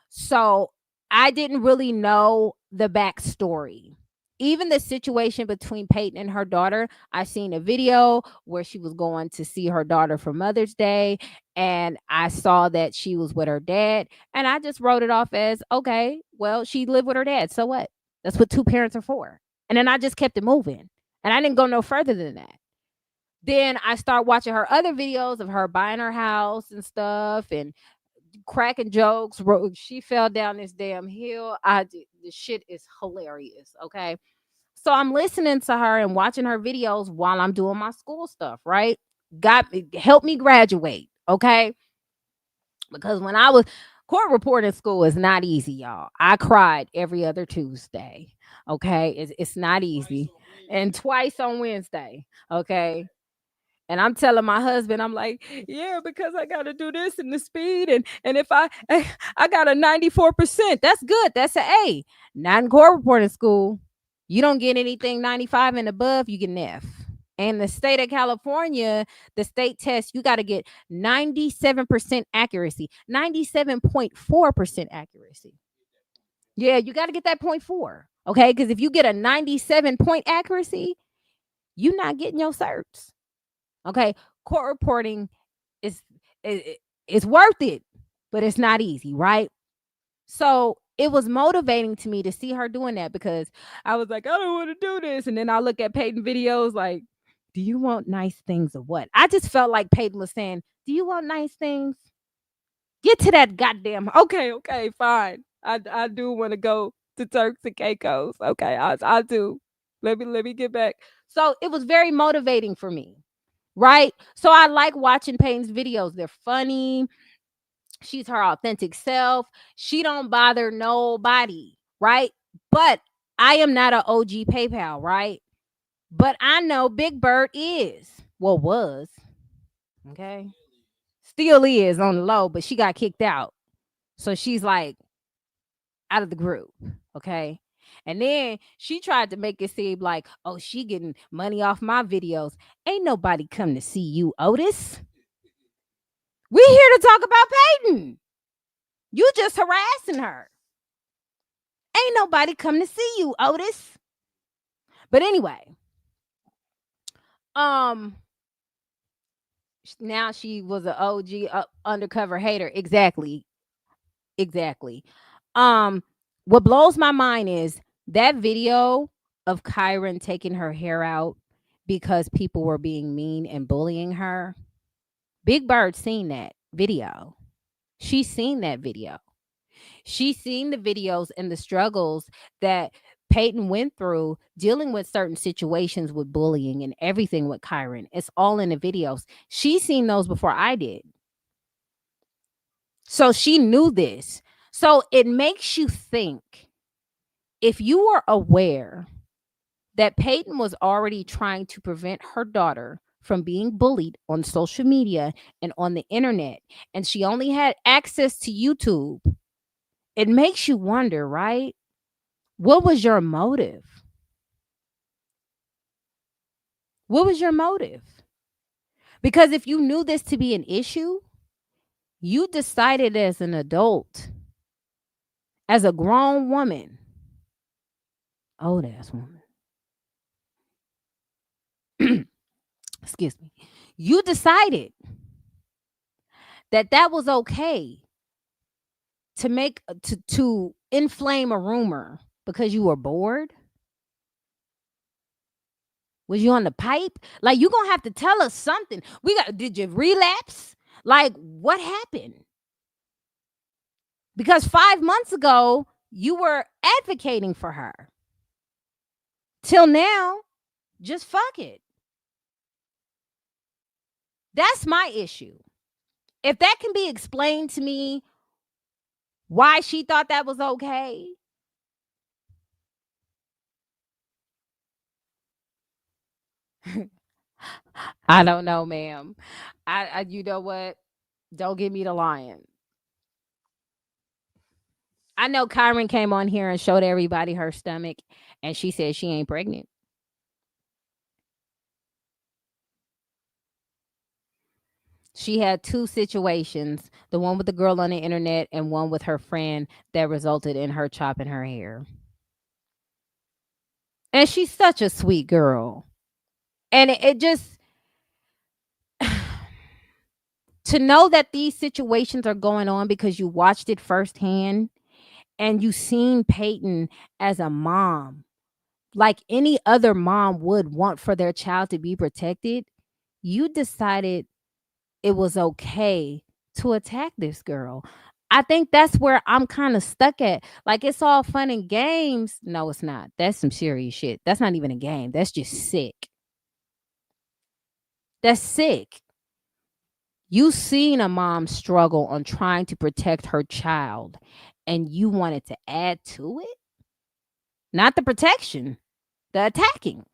So I didn't really know the backstory. Even the situation between Peyton and her daughter, I seen a video where she was going to see her daughter for Mother's Day, and I saw that she was with her dad, and I just wrote it off as okay. Well, she lived with her dad, so what? That's what two parents are for. And then I just kept it moving, and I didn't go no further than that. Then I start watching her other videos of her buying her house and stuff, and cracking jokes. She fell down this damn hill. The shit is hilarious. Okay. So I'm listening to her and watching her videos while I'm doing my school stuff, right? Help me graduate. Okay. Because when I was court reporting school is not easy, y'all. I cried every other Tuesday. Okay. It's not easy. And twice on Wednesday. Okay. And I'm telling my husband, I'm like, yeah, because I got to do this and the speed. And if I got a 94%, that's good. That's an A. Not in court reporting school. You don't get anything 95 and above, you get an F. And the state of California, the state test, you got to get 97% accuracy, 97.4% accuracy. Yeah, you got to get that 0.4. Okay. Because if you get a 97 point accuracy, you're not getting your certs. Okay, court reporting is it's worth it, but it's not easy, right? So it was motivating to me to see her doing that because I was like, I don't want to do this, and then I look at Peyton videos like, do you want nice things or what? I just felt like Peyton was saying, do you want nice things? Get to that goddamn. Okay, fine. I do want to go to Turks and Caicos. Okay, I do. Let me get back. So it was very motivating for me. Right? So I like watching Peyton's videos. They're funny. She's her authentic self. She don't bother nobody, right? But I am not an OG PayPal, right? But I know Big Bird is. Well, was. Okay. Still is on the low, but she got kicked out. So she's like out of the group. Okay. And then she tried to make it seem like, oh, she getting money off my videos. Ain't nobody come to see you, Otis. We here to talk about Peyton. You just harassing her. Ain't nobody come to see you, Otis. But anyway, now she was an OG undercover hater. Exactly. What blows my mind is that video of Kyron taking her hair out because people were being mean and bullying her. Big Bird seen that video. She's seen that video. She's seen the videos and the struggles that Peyton went through dealing with certain situations with bullying and everything with Kyron. It's all in the videos. She's seen those before I did. So she knew this. So it makes you think, if you were aware that Peyton was already trying to prevent her daughter from being bullied on social media and on the internet, and she only had access to YouTube, it makes you wonder, right? What was your motive? What was your motive? Because if you knew this to be an issue, you decided as an adult, as a grown woman, old ass woman, excuse me, you decided that that was okay to make to inflame a rumor because you were bored. Was you on the pipe? Like, you gonna have to tell us something. Did you relapse? Like, what happened? Because 5 months ago, you were advocating for her. Till now, just fuck it. That's my issue. If that can be explained to me, why she thought that was okay. I don't know, ma'am. You know what? Don't give me the lion. I know Kyron came on here and showed everybody her stomach, and she said she ain't pregnant. She had two situations, the one with the girl on the internet and one with her friend that resulted in her chopping her hair. And she's such a sweet girl. And it just to know that these situations are going on because you watched it firsthand and you seen Peyton as a mom, like any other mom would want for their child to be protected, you decided it was okay to attack this girl. I think that's where I'm kind of stuck at. Like, it's all fun and games. No, it's not. That's some serious shit. That's not even a game. That's just sick. That's sick. You seen a mom struggle on trying to protect her child and you wanted to add to it? Not the protection, the attacking.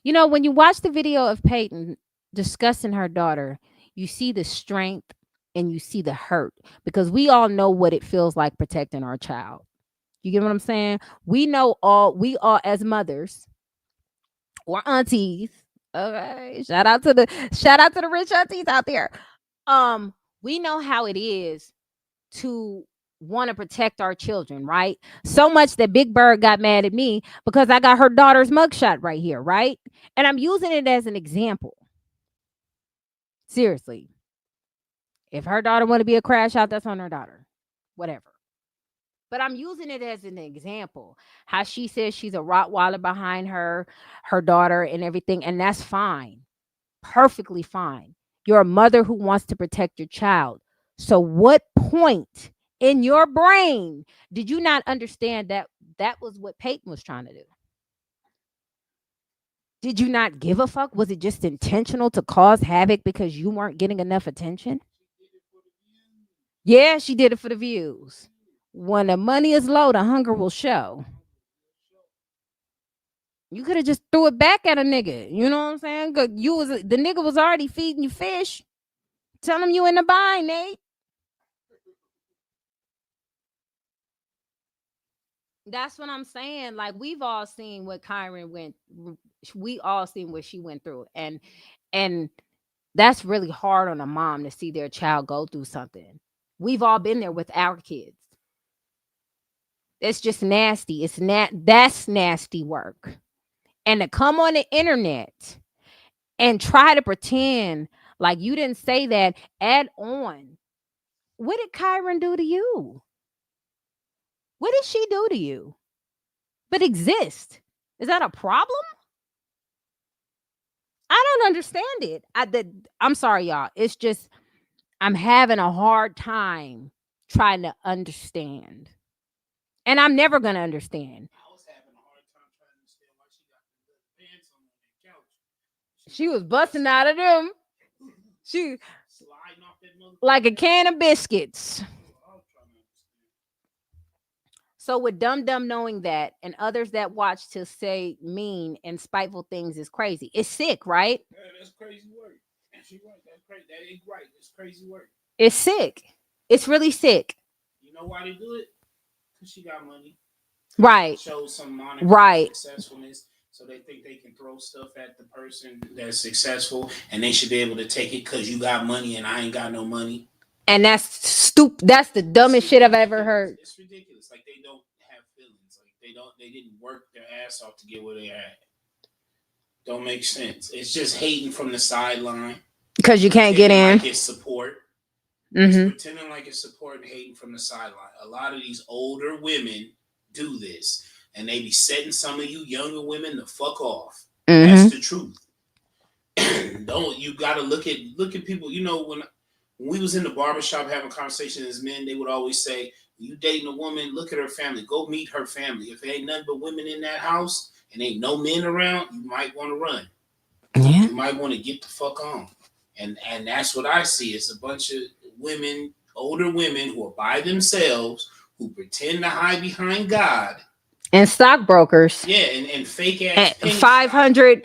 You know, when you watch the video of Peyton discussing her daughter, you see the strength and you see the hurt because we all know what it feels like protecting our child. You get what I'm saying? We all as mothers or aunties. Okay. Shout out to the rich aunties out there. We know how it is to want to protect our children, right? So much that Big Bird got mad at me because I got her daughter's mugshot right here, right? And I'm using it as an example. Seriously. If her daughter want to be a crash out, that's on her daughter. Whatever. But I'm using it as an example. How she says she's a Rottweiler behind her daughter and everything, and that's fine. Perfectly fine. You're a mother who wants to protect your child. So what point in your brain did you not understand that that was what Peyton was trying to do? Did you not give a fuck? Was it just intentional to cause havoc because you weren't getting enough attention? Yeah, she did it for the views. When the money is low, the hunger will show. You could have just threw it back at a nigga. You know what I'm saying? The nigga was already feeding you fish. Tell him you in the bind, Nate. That's what I'm saying. Like, we've all seen what Kyron went. We all seen what she went through, and that's really hard on a mom to see their child go through something. We've all been there with our kids. It's just nasty. That's nasty work. And to come on the internet and try to pretend like you didn't say that, add on. What did Kyron do to you? What did she do to you? But exist. Is that a problem? I don't understand it. I'm sorry, y'all. It's just I'm having a hard time trying to understand. And I'm never going to understand. I was having a hard time trying to understand why she got the pants on the couch. She was busting out of them. She sliding off that like a can of biscuits. So with Dum Dum knowing that and others that watch to say mean and spiteful things is crazy. It's sick, right? Yeah, that's crazy work. She right. That's crazy. That ain't right. It's crazy work. It's sick. It's really sick. You know why they do it? Because she got money. Right. Shows some money. Right. Successfulness. So they think they can throw stuff at the person that's successful and they should be able to take it because you got money and I ain't got no money. And that's stupid. That's the dumbest shit I've ever heard. It's ridiculous. Like, they don't have feelings. Like, they didn't work their ass off to get where they at. Don't make sense. It's just hating from the sideline. Because you can't get in. Like it's support. It's pretending like it's support and hating from the sideline. A lot of these older women do this. And they be setting some of you younger women the fuck off. That's the truth. You gotta look at people, you know, when we was in the barbershop having conversations as men, they would always say, you dating a woman, look at her family. Go meet her family. If there ain't nothing but women in that house and ain't no men around, you might want to run. Yeah. You might want to get the fuck on. And that's what I see. It's a bunch of women, older women who are by themselves, who pretend to hide behind God. And stockbrokers. Yeah, and fake ass and 500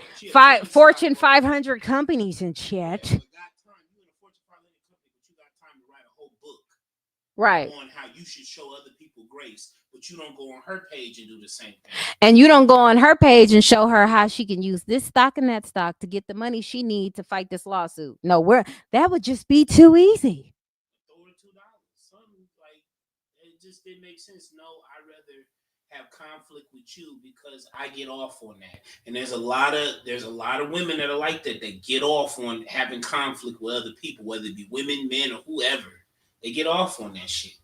Fortune 500 companies in chat. Right. On how you should show other people grace, but you don't go on her page and do the same thing. And you don't go on her page and show her how she can use this stock and that stock to get the money she needs to fight this lawsuit. No, that would just be too easy. Throw her $2. Something like it just didn't make sense. No, I'd rather have conflict with you because I get off on that. And there's a lot of women that are like that. They get off on having conflict with other people, whether it be women, men, or whoever. They get off on that shit.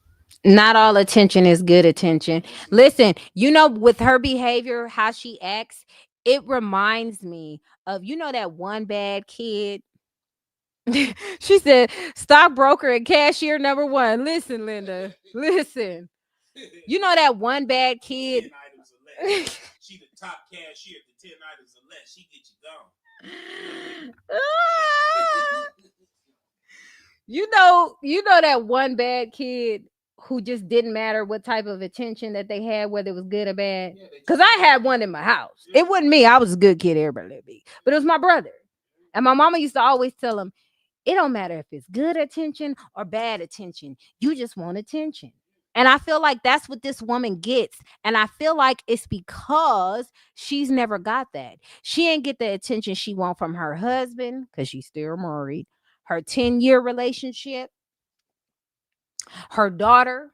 Not all attention is good attention. Listen, with her behavior, how she acts, it reminds me of, that one bad kid. She said, stockbroker and cashier number one. Listen, Linda, listen. You know that one bad kid. 10 items or less. She the top cashier at the 10 items or less. She get you gone. You know that one bad kid who just didn't matter what type of attention that they had, whether it was good or bad. Because I had one in my house. It wasn't me. I was a good kid. Everybody let me. But it was my brother. And my mama used to always tell him, it don't matter if it's good attention or bad attention. You just want attention. And I feel like that's what this woman gets. And I feel like it's because she's never got that. She ain't get the attention she want from her husband because she's still married. Her 10-year relationship, her daughter,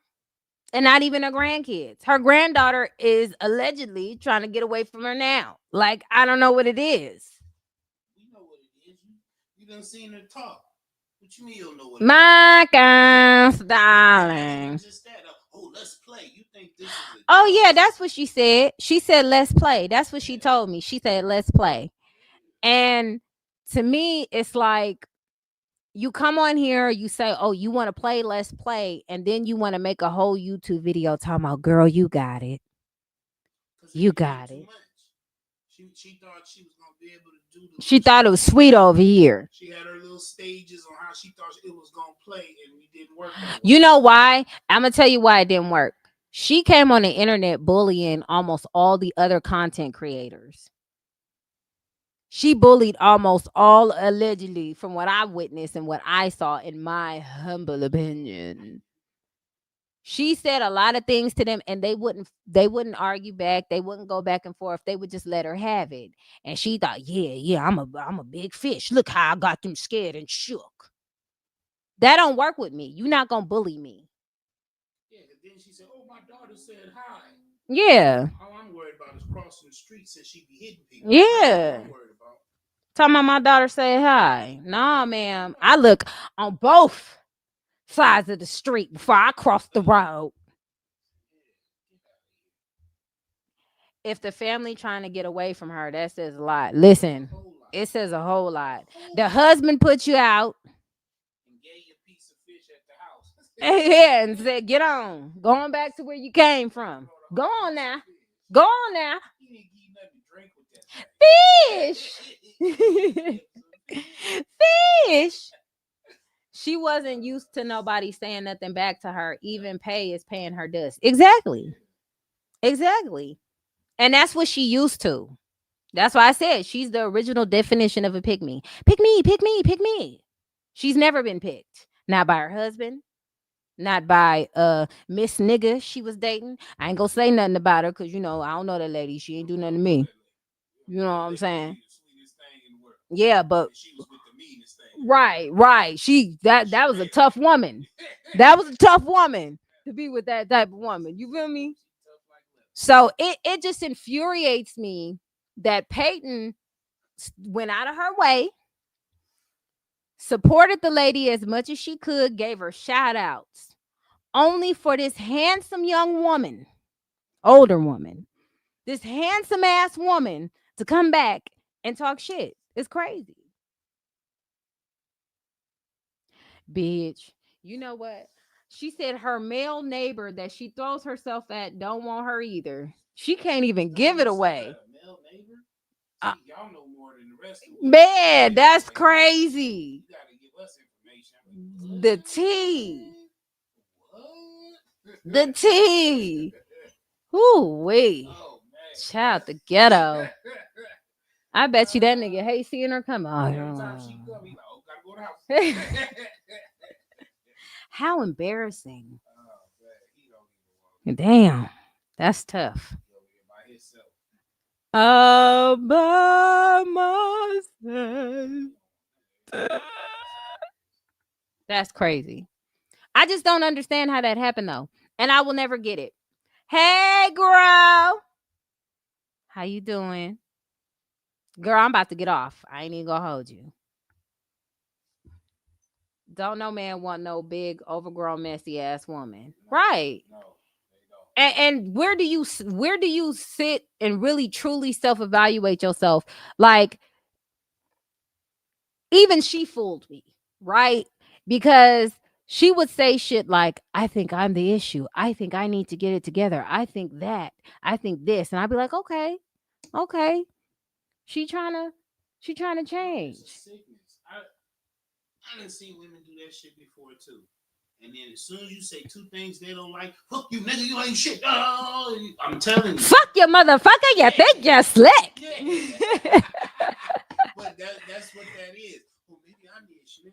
and not even her grandkids. Her granddaughter is allegedly trying to get away from her now. Like, I don't know what it is. You know what it is. You done seen her talk. What you mean you don't know what My gosh, darling. Just that. Oh, let's play. You think this is Oh, yeah, that's what she said. She said, let's play. That's what she told me. She said, let's play. And to me, it's like, you come on here, you say, oh, you want to play, let's play. And then you want to make a whole YouTube video talking about, girl, you got it. You got it. She thought she was going to be able to do the She thought it was sweet over here. She had her little stages on how she thought it was going to play, and it didn't work. You know why? I'm going to tell you why it didn't work. She came on the internet bullying almost all the other content creators. She bullied almost all, allegedly, from what I witnessed and what I saw, in my humble opinion. She said a lot of things to them, and they wouldn't argue back. They wouldn't go back and forth. They would just let her have it. And she thought, yeah, I'm a big fish. Look how I got them scared and shook. That don't work with me. You're not gonna bully me. Yeah, then she said, oh, my daughter said hi. Yeah. All I'm worried about is crossing the street since she be hitting people. Yeah. I'm worried about. Talking about my daughter said hi. Nah, ma'am. I look on both sides of the street before I cross the road. If the family trying to get away from her, that says a lot. Listen, it says a whole lot. The husband put you out. And gave you a piece of fish at the house. Yeah, and said, get on. Going back to where you came from. Go on now. Go on now. Fish. Fish. She wasn't used to nobody saying nothing back to her. Even pay is paying her dust. Exactly. And that's what she used to. That's why I said she's the original definition of a pick me. Pick me. She's never been picked. Not by her husband. Not by Miss Nigga she was dating. I ain't gonna say nothing about her because, I don't know that lady. She ain't do nothing to me. You know what I'm saying? Yeah, but she was with the meanest thing. Right. That was a tough woman. That was a tough woman to be with that type of woman. You feel me? So it just infuriates me that Peyton went out of her way, supported the lady as much as she could, gave her shout outs, only for this handsome young woman, older woman, this handsome ass woman to come back and talk shit. It's crazy. Bitch, you know what? She said her male neighbor that she throws herself at don't want her either. She can't even give it away. Y'all know more than the rest of us. Man, that's crazy. You gotta give us information. The tea. The tea. Ooh, wait. Child, the ghetto. I bet you that nigga hate seeing her come on. How embarrassing. Damn. That's tough. All by myself. That's crazy. I just don't understand how that happened though. And I will never get it. Hey girl. How you doing? Girl, I'm about to get off. I ain't even gonna hold you. Don't no man want no big, overgrown, messy ass woman. Right. And where do you sit and really truly self-evaluate yourself? Like, even she fooled me, right? Because she would say shit like, I think I'm the issue. I think I need to get it together. I think that. I think this. And I'd be like, okay. She trying to change. I done seen women do that shit before too. And then as soon as you say two things they don't like, fuck you, nigga, you ain't shit. Oh, I'm telling you. Fuck your motherfucker, you think you're slick. Yeah. But that's what that is. Well, maybe I'm the issue. Yeah,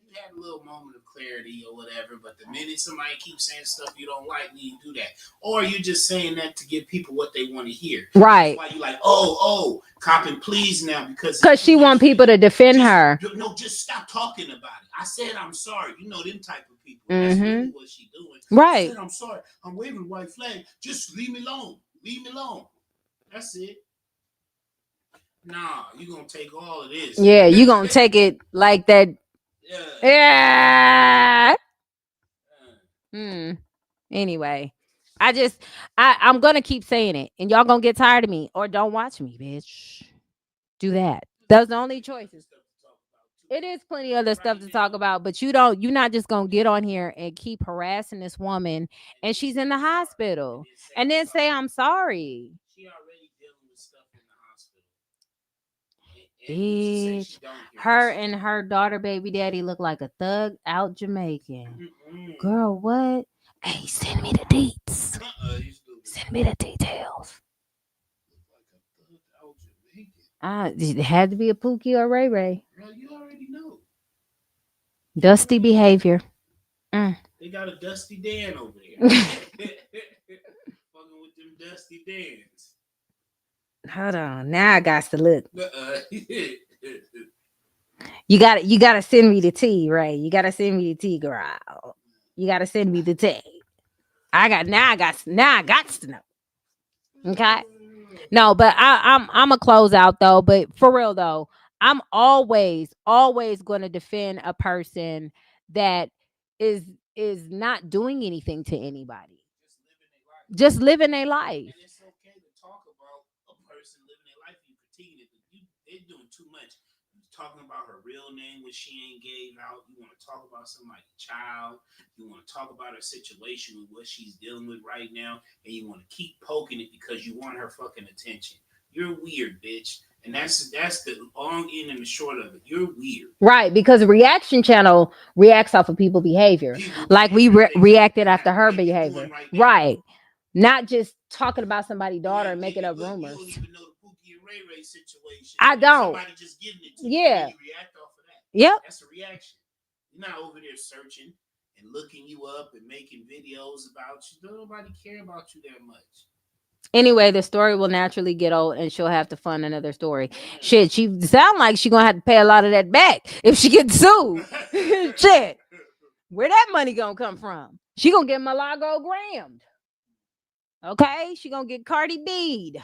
you had a little moment of clarity or whatever, but the minute somebody keeps saying stuff you don't like, you do that. Or you're just saying that to give people what they want to hear. Right. That's why you like, oh, cop and please now because she want people to defend her. No, just stop talking about it. I said I'm sorry. You know them type of people. That's really what she doing. Right. I said I'm sorry. I'm waving white flag. Just leave me alone. Leave me alone. That's it. Nah, you gonna take all of this. Yeah, you gonna take it like that. Yeah. Anyway, I'm gonna keep saying it, and y'all gonna get tired of me, or don't watch me, bitch. Do that. Those are the only choices. It is plenty other stuff to talk about, but you're not just gonna get on here and keep harassing this woman, and she's in the hospital, and then say I'm sorry. She already dealing with stuff in the hospital. Bitch, her and her daughter baby daddy look like a thug out Jamaican. Girl, what? Hey, send me the deets. Send me the details. It had to be a Pookie or Ray Ray. Girl, you already know. Dusty behavior. They got a Dusty Dan over there. Fucking with them Dusty Dans. Hold on. Now I got to look. You gotta send me the tea, Ray. You gotta send me the tea, girl. You gotta send me the tea. I got to know. Okay. No, but I'm a close out though. But for real though, I'm always going to defend a person that is not doing anything to anybody. Just living their life. And it's okay to talk about a person living their life. You critique it, but they're doing too much. You're talking about her real name, which she ain't gave out. You want to talk about somebody's child. You want to talk about her situation with what she's dealing with right now, and you want to keep poking it because you want her fucking attention. You're weird, bitch. And that's the long end and the short of it. You're weird. Right, because reaction channel reacts off of people's behavior. Like we reacted after her behavior. Right. Not just talking about somebody's daughter and making up rumors. You don't even know the Pookie and Ray Ray situation. I don't. Somebody just giving it to you. Yeah. And you react off of that. Yep. That's a reaction. You're not over there searching and looking you up and making videos about you. Don't nobody care about you that much. Anyway, the story will naturally get old and she'll have to fund another story. Shit, she sound like she gonna have to pay a lot of that back if she gets sued. Shit. Where that money gonna come from? She gonna get Malago grammed. Okay? She gonna get Cardi B'd.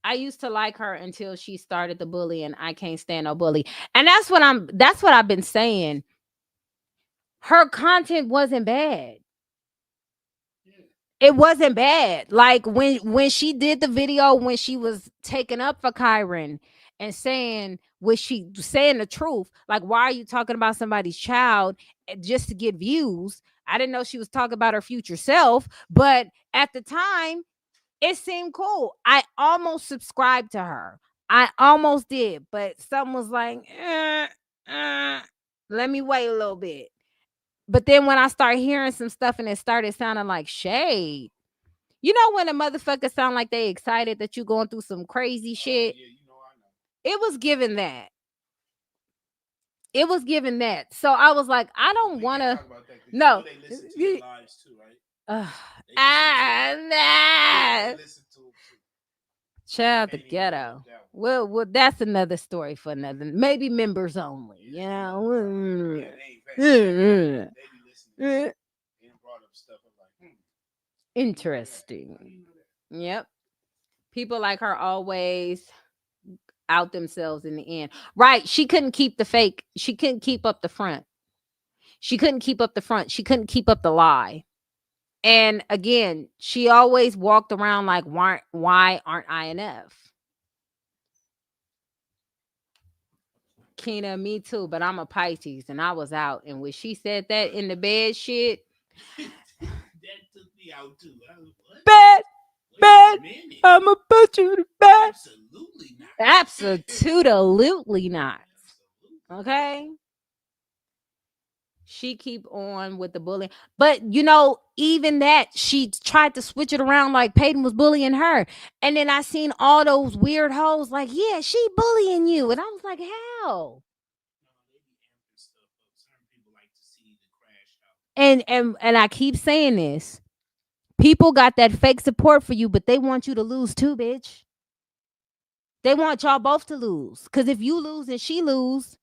I used to like her until she started the bully, and I can't stand no bully. And that's what I've been saying. Her content wasn't bad. It wasn't bad. Like when she did the video when she was taking up for Kyron and saying the truth. Like, why are you talking about somebody's child just to get views? I didn't know she was talking about her future self, but at the time, it seemed cool. I almost subscribed to her. I almost did, but something was like, let me wait a little bit. But then when I started hearing some stuff and it started sounding like shade, You know when a motherfucker sound like they excited that you going through some crazy shit? Yeah, you know I know. It was given that. It was given that. So I was like, I don't want to. No. They listen to your lives too, right? Nah. They listen to them too. Child, the ghetto. Well, that's another story for another. Maybe members only. You know. Yeah, they be listening. They brought up stuff. I'm like, Interesting. Yep. People like her always out themselves in the end. Right. She couldn't keep the fake. She couldn't keep up the front. She couldn't keep up the front. She couldn't keep up the lie. And again, she always walked around like, why aren't I enough? Kina, me too, but I'm a Pisces and I was out. And when she said that in the bed shit, that took me out too. I was, what? Bad. I'm a put you to bed. Absolutely not. Absolutely not. Okay. She keep on with the bullying. But you know, even that, she tried to switch it around like Peyton was bullying her. And then I seen all those weird hoes like, yeah, she bullying you. And I was like, how? And I keep saying this. People got that fake support for you, but they want you to lose too, bitch. They want y'all both to lose. Because if you lose and she lose,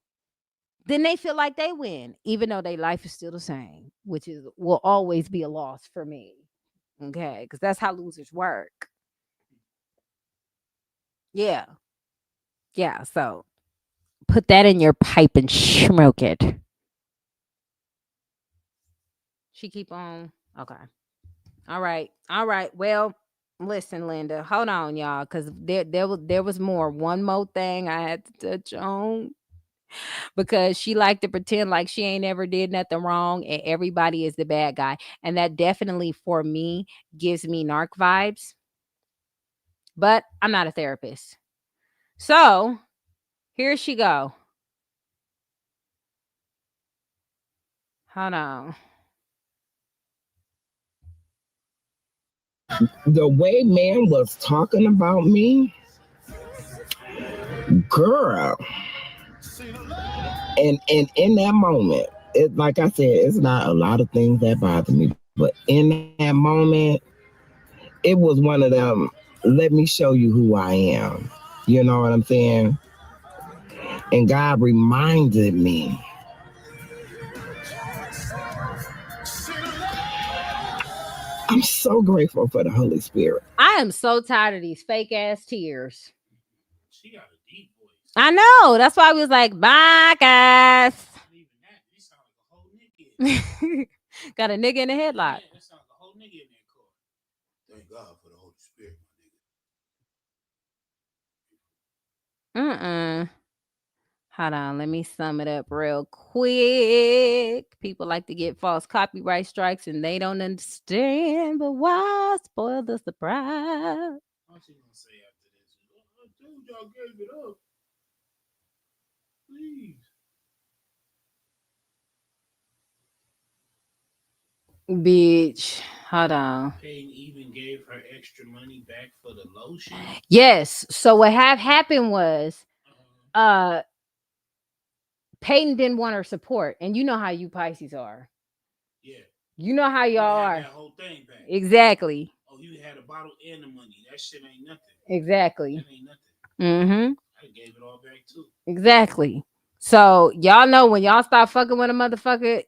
then they feel like they win, even though their life is still the same, which will always be a loss for me. Okay, because that's how losers work. Yeah. Yeah, so put that in your pipe and smoke it. She keep on. Okay. All right. All right. Well, listen, Linda. Hold on, y'all, because there was more. One more thing I had to touch on. Because she liked to pretend like she ain't ever did nothing wrong and everybody is the bad guy. And that definitely for me gives me narc vibes. But I'm not a therapist. So here she go. Hold on. The way man was talking about me, girl. And in that moment, it like I said, it's not a lot of things that bother me, but in that moment, it was one of them. Let me show you who I am. You know what I'm saying? And God reminded me. I'm so grateful for the Holy Spirit. I am so tired of these fake ass tears. She got a deep voice. I know. That's why we was like, bye, guys. Got a nigga in the headlock. Yeah, that sounds like a whole nigga in that car. Thank God for the Holy Spirit, my nigga. Hold on, let me sum it up real quick. People like to get false copyright strikes and they don't understand, but why spoil the surprise? What's he gonna say after this? I told y'all gave it up. Please. Bitch, hold on. Peyton even gave her extra money back for the lotion. Yes. So what happened was, Peyton didn't want her support, and you know how you Pisces are. Yeah. You know how y'all are. That whole thing back. Exactly. Oh, you had a bottle and the money. That shit ain't nothing. Exactly. That ain't nothing. Mm-hmm. I gave it all back too. Exactly. So y'all know when y'all start fucking with a motherfucker,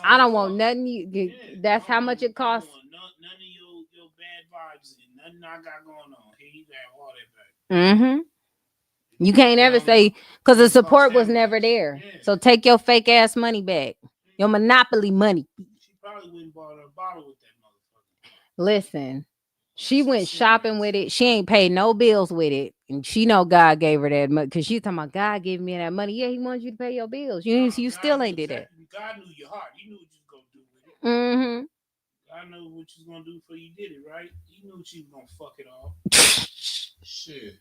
I don't want nothing. That's how much it costs. None of your bad vibes and nothing I got going on. Here you got all that back. Mm-hmm. You can't ever say because the support was never there. Yeah. So take your fake ass money back. Your monopoly money. She probably wouldn't bought her a bottle with that motherfucker. Listen, she went shopping with it. She ain't paid no bills with it. And she know God gave her that money. Because she talking about God gave me that money. Yeah, he wants you to pay your bills. You still ain't did that. God knew your heart. He knew what you was going to do with it. Mm-hmm. God knew what you was going to do before you did it, right? He knew she was going to fuck it off. Shit.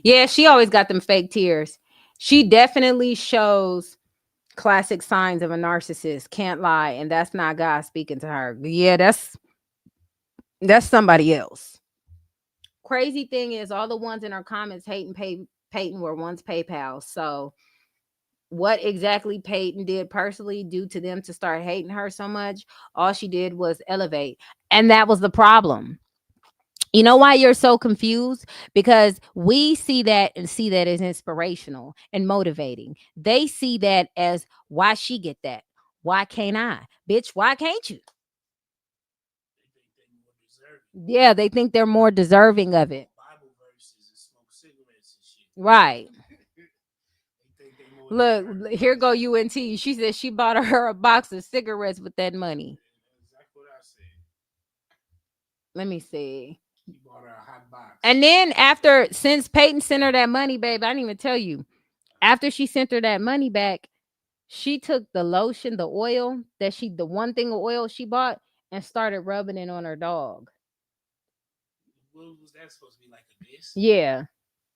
Yeah, she always got them fake tears. She definitely shows classic signs of a narcissist. Can't lie. And that's not God speaking to her. Yeah, That's somebody else. Crazy thing is, all the ones in our comments hating Peyton were once PayPal. So, what exactly Peyton did personally due to them to start hating her so much, all she did was elevate. And that was the problem. You know why you're so confused? Because we see that and see that as inspirational and motivating. They see that as, why she get that? Why can't I? Bitch, why can't you? Yeah, they think they're more deserving of it. Right. Look, here go UNT. She said she bought her a box of cigarettes with that money. Let me see. And then since Peyton sent her that money, babe, I didn't even tell you. After she sent her that money back, she took the lotion, the oil the one thing of oil she bought, and started rubbing it on her dog. What was that supposed to be, like a diss? Yeah.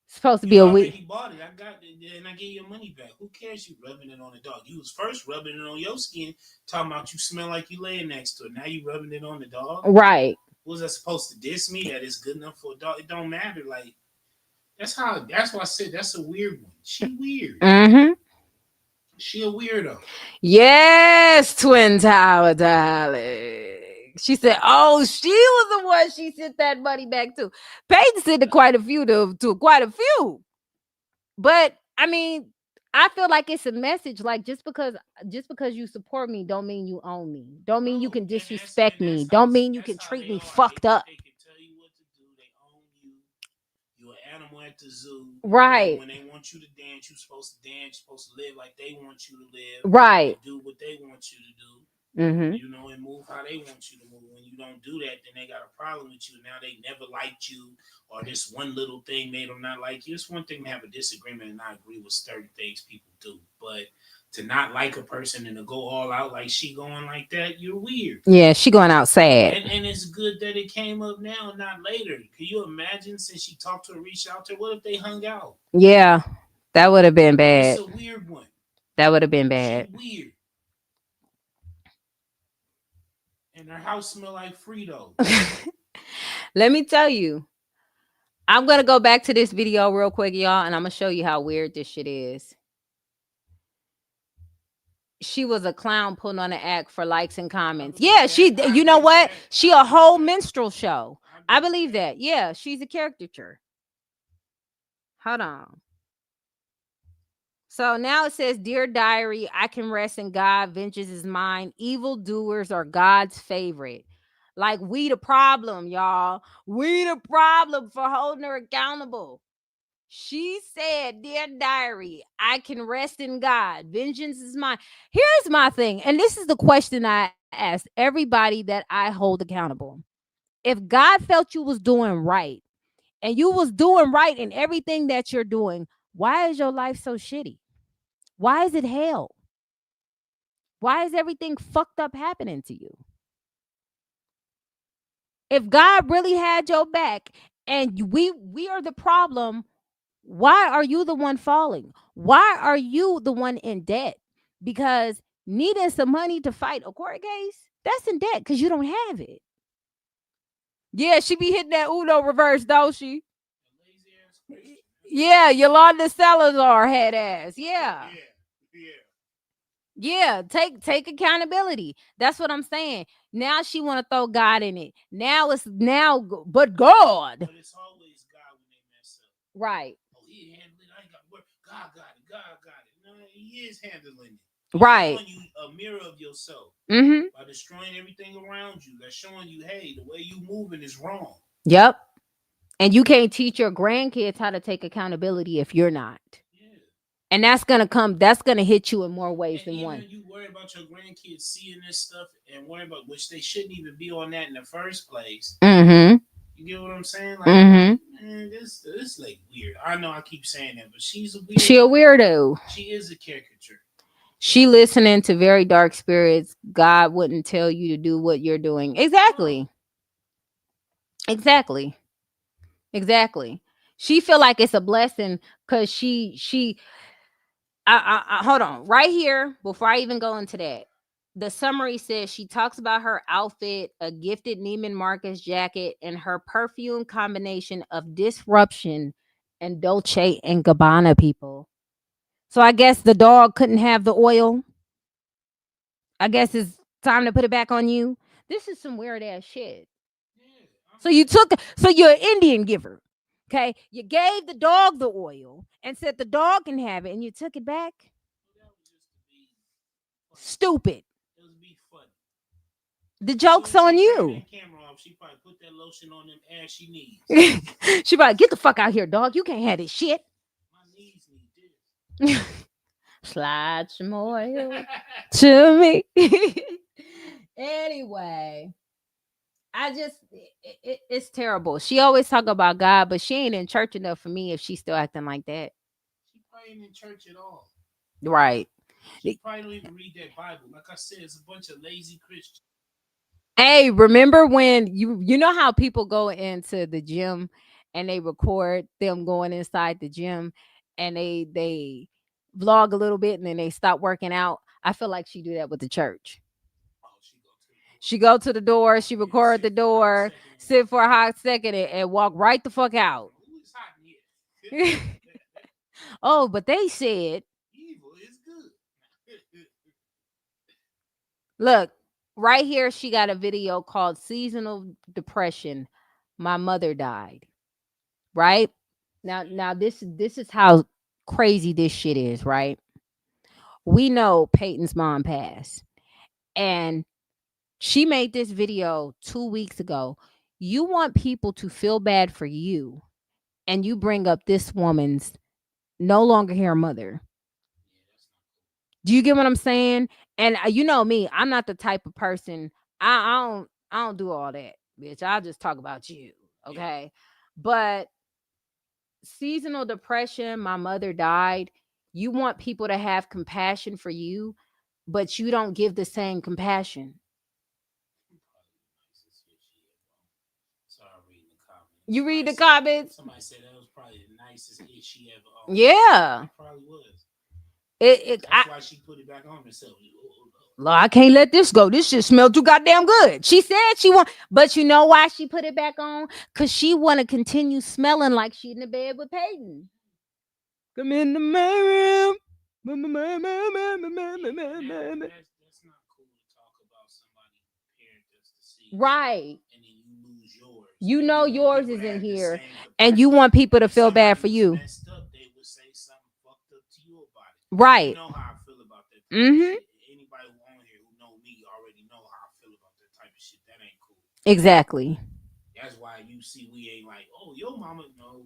Supposed to you be a already week. bought it. I got it, and I gave your money back. Who cares? You rubbing it on the dog. You was first rubbing it on your skin, talking about you smell like you laying next to it. Now you rubbing it on the dog. Right. Was that supposed to diss me? That it's good enough for a dog? It don't matter. Like that's why I said that's a weird one. She weird. Mm-hmm. She a weirdo. Yes, Twin Tower, darling. She said, "Oh, she was the one she sent that money back to." Peyton sent to quite a few to quite a few. But I mean, I feel like it's a message. Like just because you support me, don't mean you own me. Don't mean you can disrespect me. Don't mean you can treat me fucked up. They can tell you what to do. They own you. You're an animal at the zoo. Right. When they want you to dance, you're supposed to dance. You're supposed to live like they want you to live. Right. Do what they want you to do. Mm-hmm. You know, and move how they want you to move. When you don't do that, then they got a problem with you. Now they never liked you, or this one little thing made them not like you. It's one thing to have a disagreement and not agree with certain things people do, but to not like a person and to go all out like she going like that, you're weird. Yeah, she going out sad. And it's good that it came up now and not later. Can you imagine, since she talked to her, reached out to her, what if they hung out? Yeah, that would have been bad. It's a weird one. That would have been bad. She weird. And her house smell like Frito. Let me tell you. I'm going to go back to this video real quick, y'all, and I'm going to show you how weird this shit is. She was a clown putting on an act for likes and comments. Yeah, you know what? She a whole minstrel show. I believe that. Yeah, she's a caricature. Hold on. So now it says, "Dear diary, I can rest in God. Vengeance is mine. Evildoers are God's favorite." Like, we the problem, y'all. We the problem for holding her accountable. She said, "Dear diary, I can rest in God. Vengeance is mine." Here's my thing. And this is the question I ask everybody that I hold accountable. If God felt you was doing right and you was doing right in everything that you're doing, why is your life so shitty? Why is it hell? Why is everything fucked up happening to you? If God really had your back and we are the problem, why are you the one falling? Why are you the one in debt? Because needing some money to fight a court case, that's in debt because you don't have it. Yeah, she be hitting that Uno reverse, don't she? Yeah, Yolanda Salazar head ass. Yeah. Yeah, take accountability. That's what I'm saying. Now she want to throw God in it. But God. But it's always God when they mess up. Right. Oh, he handled it. I ain't got to work. God got it. God got it. No, he is handling it. He's right. Showing you a mirror of yourself. Mm-hmm. By destroying everything around you. That's showing you, hey, the way you moving is wrong. Yep. And you can't teach your grandkids how to take accountability if you're not. And that's gonna hit you in more ways than one. You worry about your grandkids seeing this stuff and worry about, which they shouldn't even be on that in the first place. Mm-hmm. You get what I'm saying? Like, man, this like weird. I know I keep saying that, but she a weirdo. She is a caricature. She listening to very dark spirits. God wouldn't tell you to do what you're doing. Exactly. She feel like it's a blessing because she I hold on right here before I even go into that. The summary says she talks about her outfit, a gifted Neiman Marcus jacket, and her perfume combination of disruption and Dolce and Gabbana people. So I guess the dog couldn't have the oil. I guess it's time to put it back on you. This is some weird ass shit. So you're an Indian giver. Okay. You gave the dog the oil and said the dog can have it and you took it back. Stupid. The joke's on you. She probably put that lotion on them as she needs. She probably, get the fuck out here, dog. You can't have this shit. My knees need this. Slide some oil to me. Anyway, it's terrible. She always talk about God, but she ain't in church enough for me if she's still acting like that. She probably ain't in church at all. Right. She probably don't even read that Bible. Like I said, it's a bunch of lazy Christians. Hey, remember when you know how people go into the gym and they record them going inside the gym and they vlog a little bit and then they stop working out? I feel like she do that with the church. She go to the door, she record the door, sit for a hot second and walk right the fuck out. Oh, but they said evil is good. Look, right here, she got a video called Seasonal Depression. My mother died. Right? Now this is how crazy this shit is, right? We know Peyton's mom passed. And she made this video 2 weeks ago. You want people to feel bad for you, and you bring up this woman's no longer here mother. Do you get what I'm saying? And you know me, I'm not the type of person. I don't do all that, bitch. I'll just talk about you, okay? But seasonal depression, my mother died. You want people to have compassion for you, but you don't give the same compassion. You read the comments? Somebody said that was probably the nicest hit she ever owned. Yeah. It probably was. That's why she put it back on herself. Lord, I can't let this go. This shit smelled too goddamn good. She said she want, but you know why she put it back on? Because she want to continue smelling like she in the bed with Peyton. Come in the room. That's not cool to talk about somebody's parent that's deceased. Right. And then you lose yours. You know yours is in here, and you want people to feel bad for you. Messed up, they would say something fucked up to you about it. Right. You know how I feel about that. Mm-hmm. Anybody who on here who know me already know how I feel about that type of shit. That ain't cool. Exactly. That's why you see we ain't like, oh, your mama no.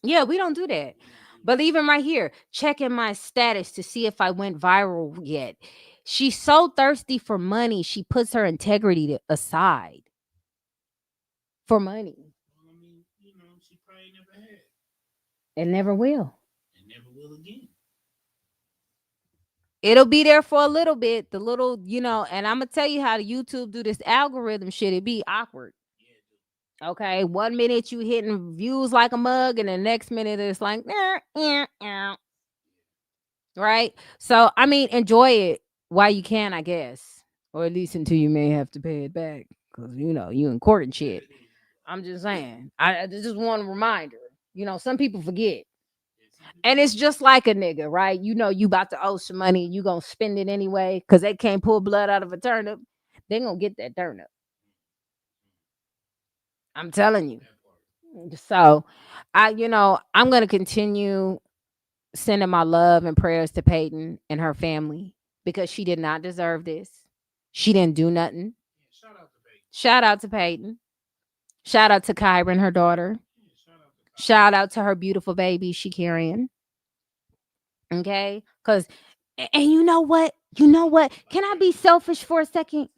Yeah, we don't do that. But even right here, checking my status to see if I went viral yet. She's so thirsty for money, she puts her integrity aside. For money. Well, I mean, you know, she probably never had. And never will. And never will again. It'll be there for a little bit. The little, you know, and I'm gonna tell you how the YouTube do this algorithm shit. It be awkward. Okay, 1 minute you hitting views like a mug, and the next minute it's like, right? So I mean, enjoy it while you can, I guess, or at least until you may have to pay it back, because you know you in court and shit. I'm just saying. I just want a reminder. You know, some people forget. And it's just like a nigga, right? You know, you about to owe some money, you gonna spend it anyway, because they can't pull blood out of a turnip. They gonna get that turnip. I'm telling you. So, I'm gonna continue sending my love and prayers to Peyton and her family because she did not deserve this. She didn't do nothing. Shout out to Peyton. Shout out to Kyra and her daughter. Shout out to her beautiful baby she carrying. Okay? Because, and you know what? Can I be selfish for a second?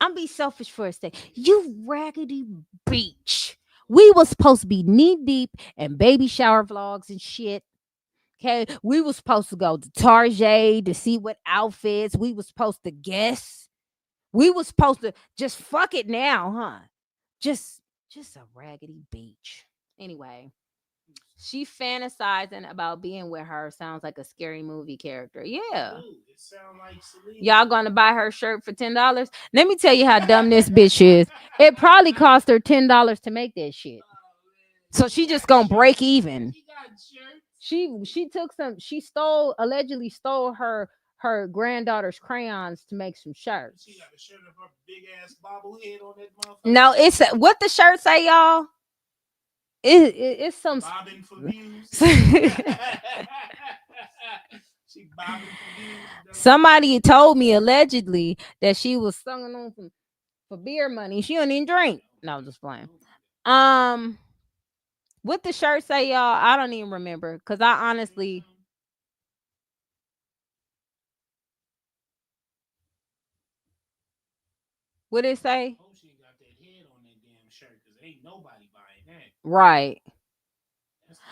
I'm be selfish for a second. You raggedy bitch. We was supposed to be knee deep in baby shower vlogs and shit. Okay, we was supposed to go to Target to see what outfits. We was supposed to guess. We was supposed to just fuck it now, huh? Just a raggedy beach. Anyway, She fantasizing about being with her. Sounds like a scary movie character. Yeah. Dude, it sound like Selena. Y'all gonna buy her shirt for $10? Let me tell you how dumb this bitch is. It probably cost her $10 to make that shit. So she just gonna break even. She got shirts. She took some. She allegedly stole her granddaughter's crayons to make some shirts. She got a shirt of her big ass bobblehead on that motherfucker. No, it's what the shirt say, y'all. It's some bobbing for views. She bobbing for views. Somebody told me allegedly that she was singing on some for beer money. She don't even drink. No, I'm just playing. What the shirt say, y'all? I don't even remember because I honestly. What it say? Hope she got that head on that damn shirt because ain't nobody buying that. Right. That's the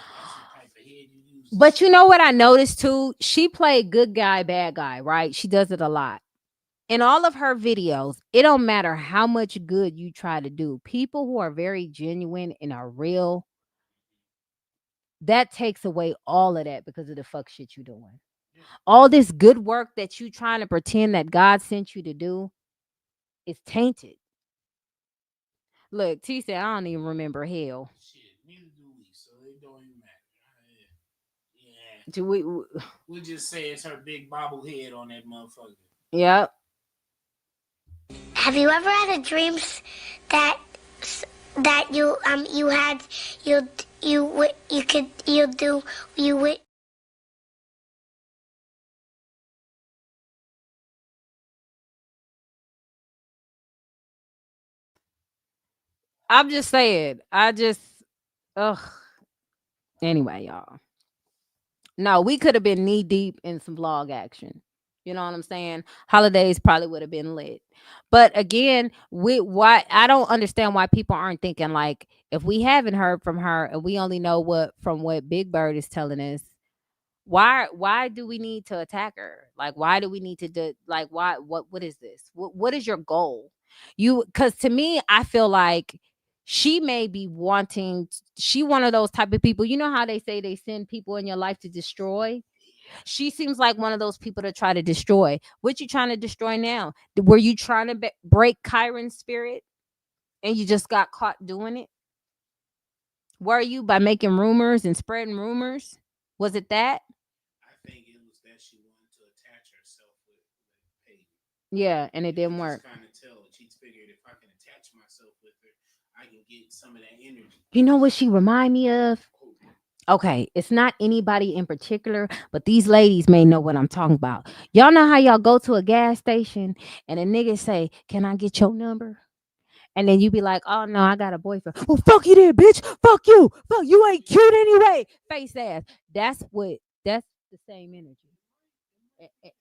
type of head you use. But you know what I noticed too? She played good guy, bad guy, right? She does it a lot. In all of her videos, it don't matter how much good you try to do. People who are very genuine and are real, that takes away all of that because of the fuck shit you doing. All this good work that you trying to pretend that God sent you to do is tainted. Look, T said, I don't even remember hell. Shit, neither do we, so it don't even matter. Yeah. Do we just say it's her big bobblehead on that motherfucker. Yep. Have you ever had a dream that you had I'm just saying. Ugh. Anyway, y'all. No, we could have been knee deep in some vlog action. You know what I'm saying? Holidays probably would have been lit. But again, why I don't understand why people aren't thinking like if we haven't heard from her and we only know what Big Bird is telling us, why do we need to attack her? Like why do we need to do like why what is this? What is your goal? Cuz to me I feel like she may be wanting she one of those type of people. You know how they say they send people in your life to destroy? She seems like one of those people to try to destroy. What you trying to destroy now? Were you trying to break Kyron's spirit and you just got caught doing it? Were you by making rumors and spreading rumors? Was it that? I think it was that she wanted to attach herself with Peyton. Yeah, and it didn't work. Kind of tell. She figured if I can attach myself with her, I can get some of that energy. You know what she remind me of? Okay, it's not anybody in particular, but these ladies may know what I'm talking about. Y'all know how y'all go to a gas station and a nigga say, "Can I get your number?" And then you be like, "Oh no, I got a boyfriend." "Well, fuck you then, bitch. Fuck you. Fuck you ain't cute anyway." Face ass. That's the same energy.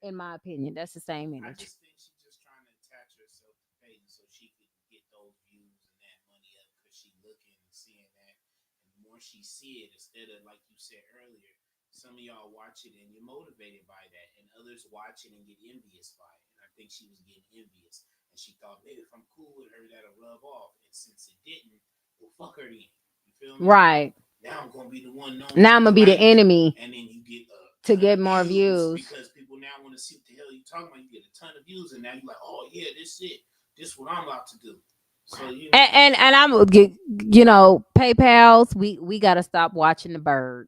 In my opinion, that's the same energy. I just think she's just trying to attach herself to Peyton so she can get those views and that money up because she's looking and seeing that. And the more she see it, instead of like you said earlier, some of y'all watch it and you're motivated by that, and others watch it and get envious by it. And I think she was getting envious, and she thought maybe if I'm cool with her, that'll rub off. And since it didn't, well, fuck her then. You feel me? Right. Now I'm gonna be the one known. Now I'm gonna be the enemy. And then you get to get more views because people now want to see what the hell you talking about. You get a ton of views, and now you're like, oh yeah, this it. This what I'm about to do. So you know. and I'm PayPal's. We gotta stop watching the bird.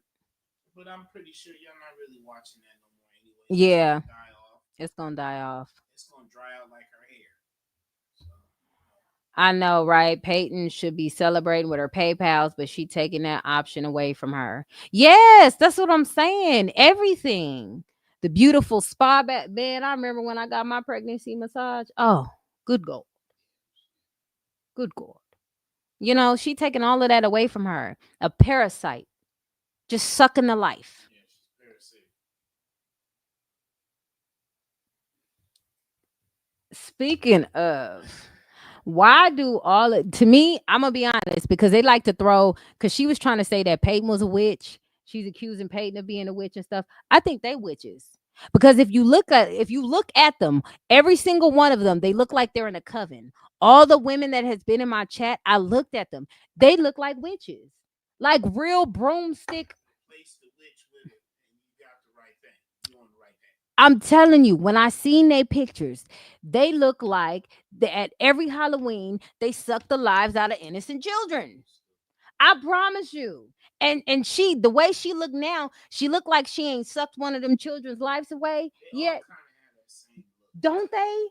But I'm pretty sure y'all not really watching that no more anyway. Yeah, it's gonna die off. It's gonna dry out like her hair. So, I know, right? Peyton should be celebrating with her PayPal's, but she taking that option away from her. Yes, that's what I'm saying. Everything. The beautiful spa bed. I remember when I got my pregnancy massage. Oh, good God. Good God. You know, she taking all of that away from her. A parasite. Just sucking the life. yeah, she's parasitic. Speaking of, why do all it to me? I'm gonna be honest because they like to throw because she was trying to say that Peyton was a witch. She's accusing Peyton of being a witch and stuff. I think they witches because if you look at them, every single one of them, they look like they're in a coven. All the women that has been in my chat, I looked at them. They look like witches. like real broomstick. Place the witch with it, and you got the right thing. You on the right thing. I'm telling you, when I seen their pictures, they look like at every Halloween they suck the lives out of innocent children. I promise you. And she, the way she look now, she look like she ain't sucked one of them children's lives away yet. Don't they?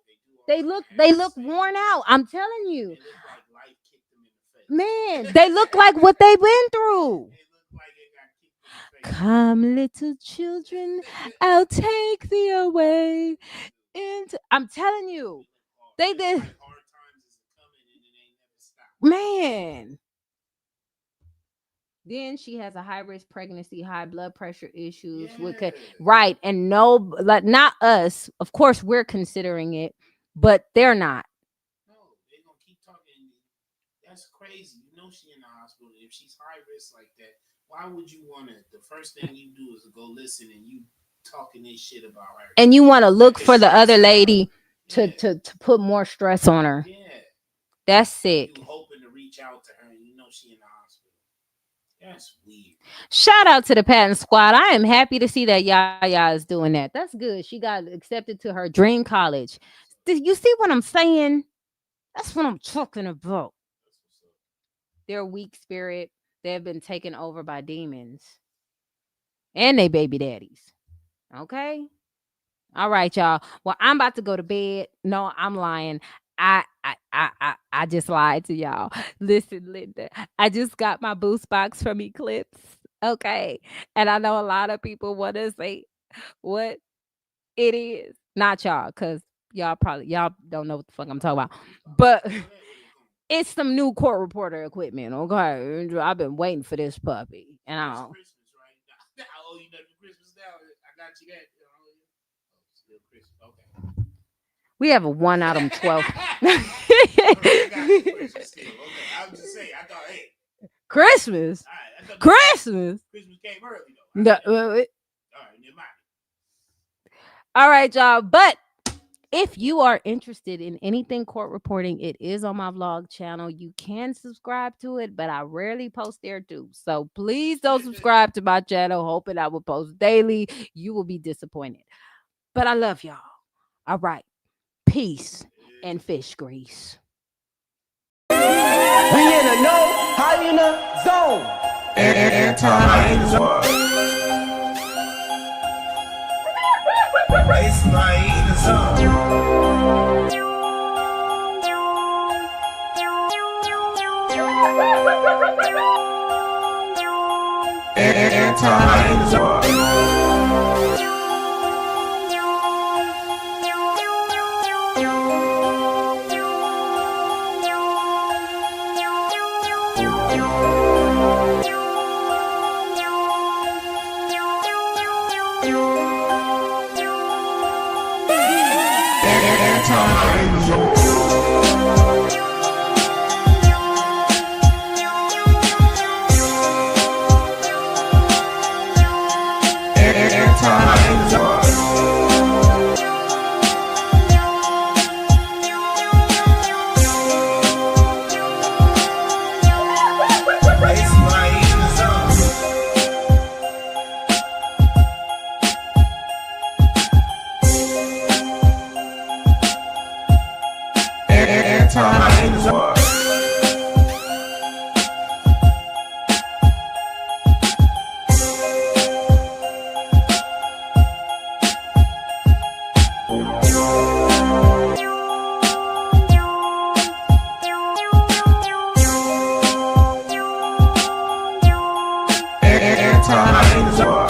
They look worn out. I'm telling you. They look like life kicked them in the face. Man, they look like what they've been through. They look like they got kicked in the face. Come, little children, I'll take thee away. I'm telling you, they did. Hard times is coming and it ain't never stopped. Man. Then she has a high risk pregnancy, high blood pressure issues. Yeah. Right. And no, like not us. Of course, we're considering it, but they're not. No, they're gonna keep talking. That's crazy. You know she in the hospital. If she's high risk like that, why would you want to? The first thing you do is go listen and you talking this shit about her. And you want to look for the other lady to put more stress on her. Yeah. That's sick. You hoping to reach out to her and you know she in the hospital. That's weird. Shout out to the patent squad. I am happy to see that Yaya is doing that. That's good. She got accepted to her dream college. Do you see what I'm saying? That's what I'm talking about. They're weak spirit. They've been taken over by demons. And they baby daddies. Okay? All right, y'all. Well, I'm about to go to bed. No, I'm lying. I just lied to y'all. Listen, Linda, I just got my boost box from Eclipse. Okay. And I know a lot of people want to say what it is. Not y'all, because y'all don't know what the fuck I'm talking about. But it's some new court reporter equipment. Okay. I've been waiting for this puppy. And I don't. Christmas, right? I owe you nothing for Christmas now. I got you that. Still Christmas. Okay. We have a 1 out of 12. Christmas still. Okay. I was just saying, I thought, hey. Christmas. All right, Christmas. Christmas came early though. No, All right, never mind. all right, y'all. But if you are interested in anything court reporting, it is on my vlog channel. You can subscribe to it, but I rarely post there too. So please don't subscribe to my channel, hoping I will post daily. You will be disappointed. But I love y'all. All right. Peace and fish grease. We in a no hyena zone. Anti-hyena zone. It's my hyena zone. Anti-hyena zone.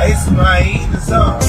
It's my in the zone.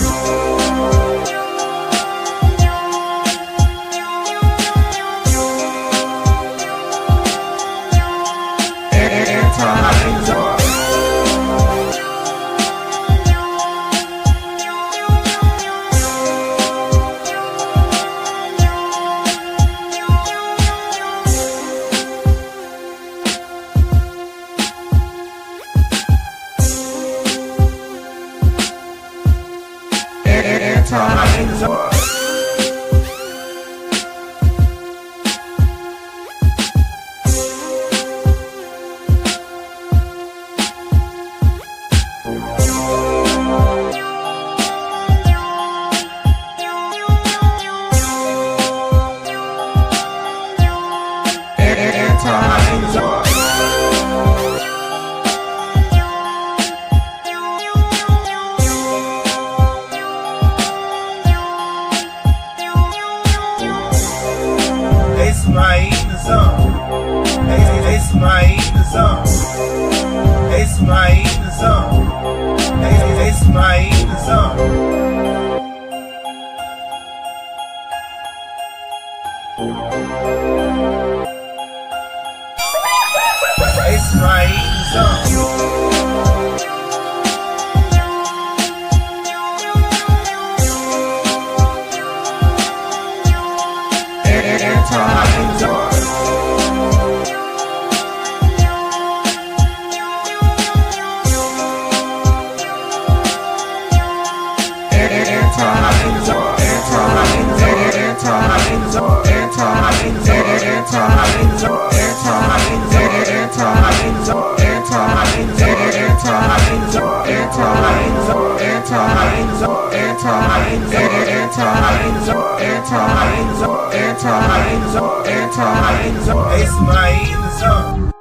It's my in the zone.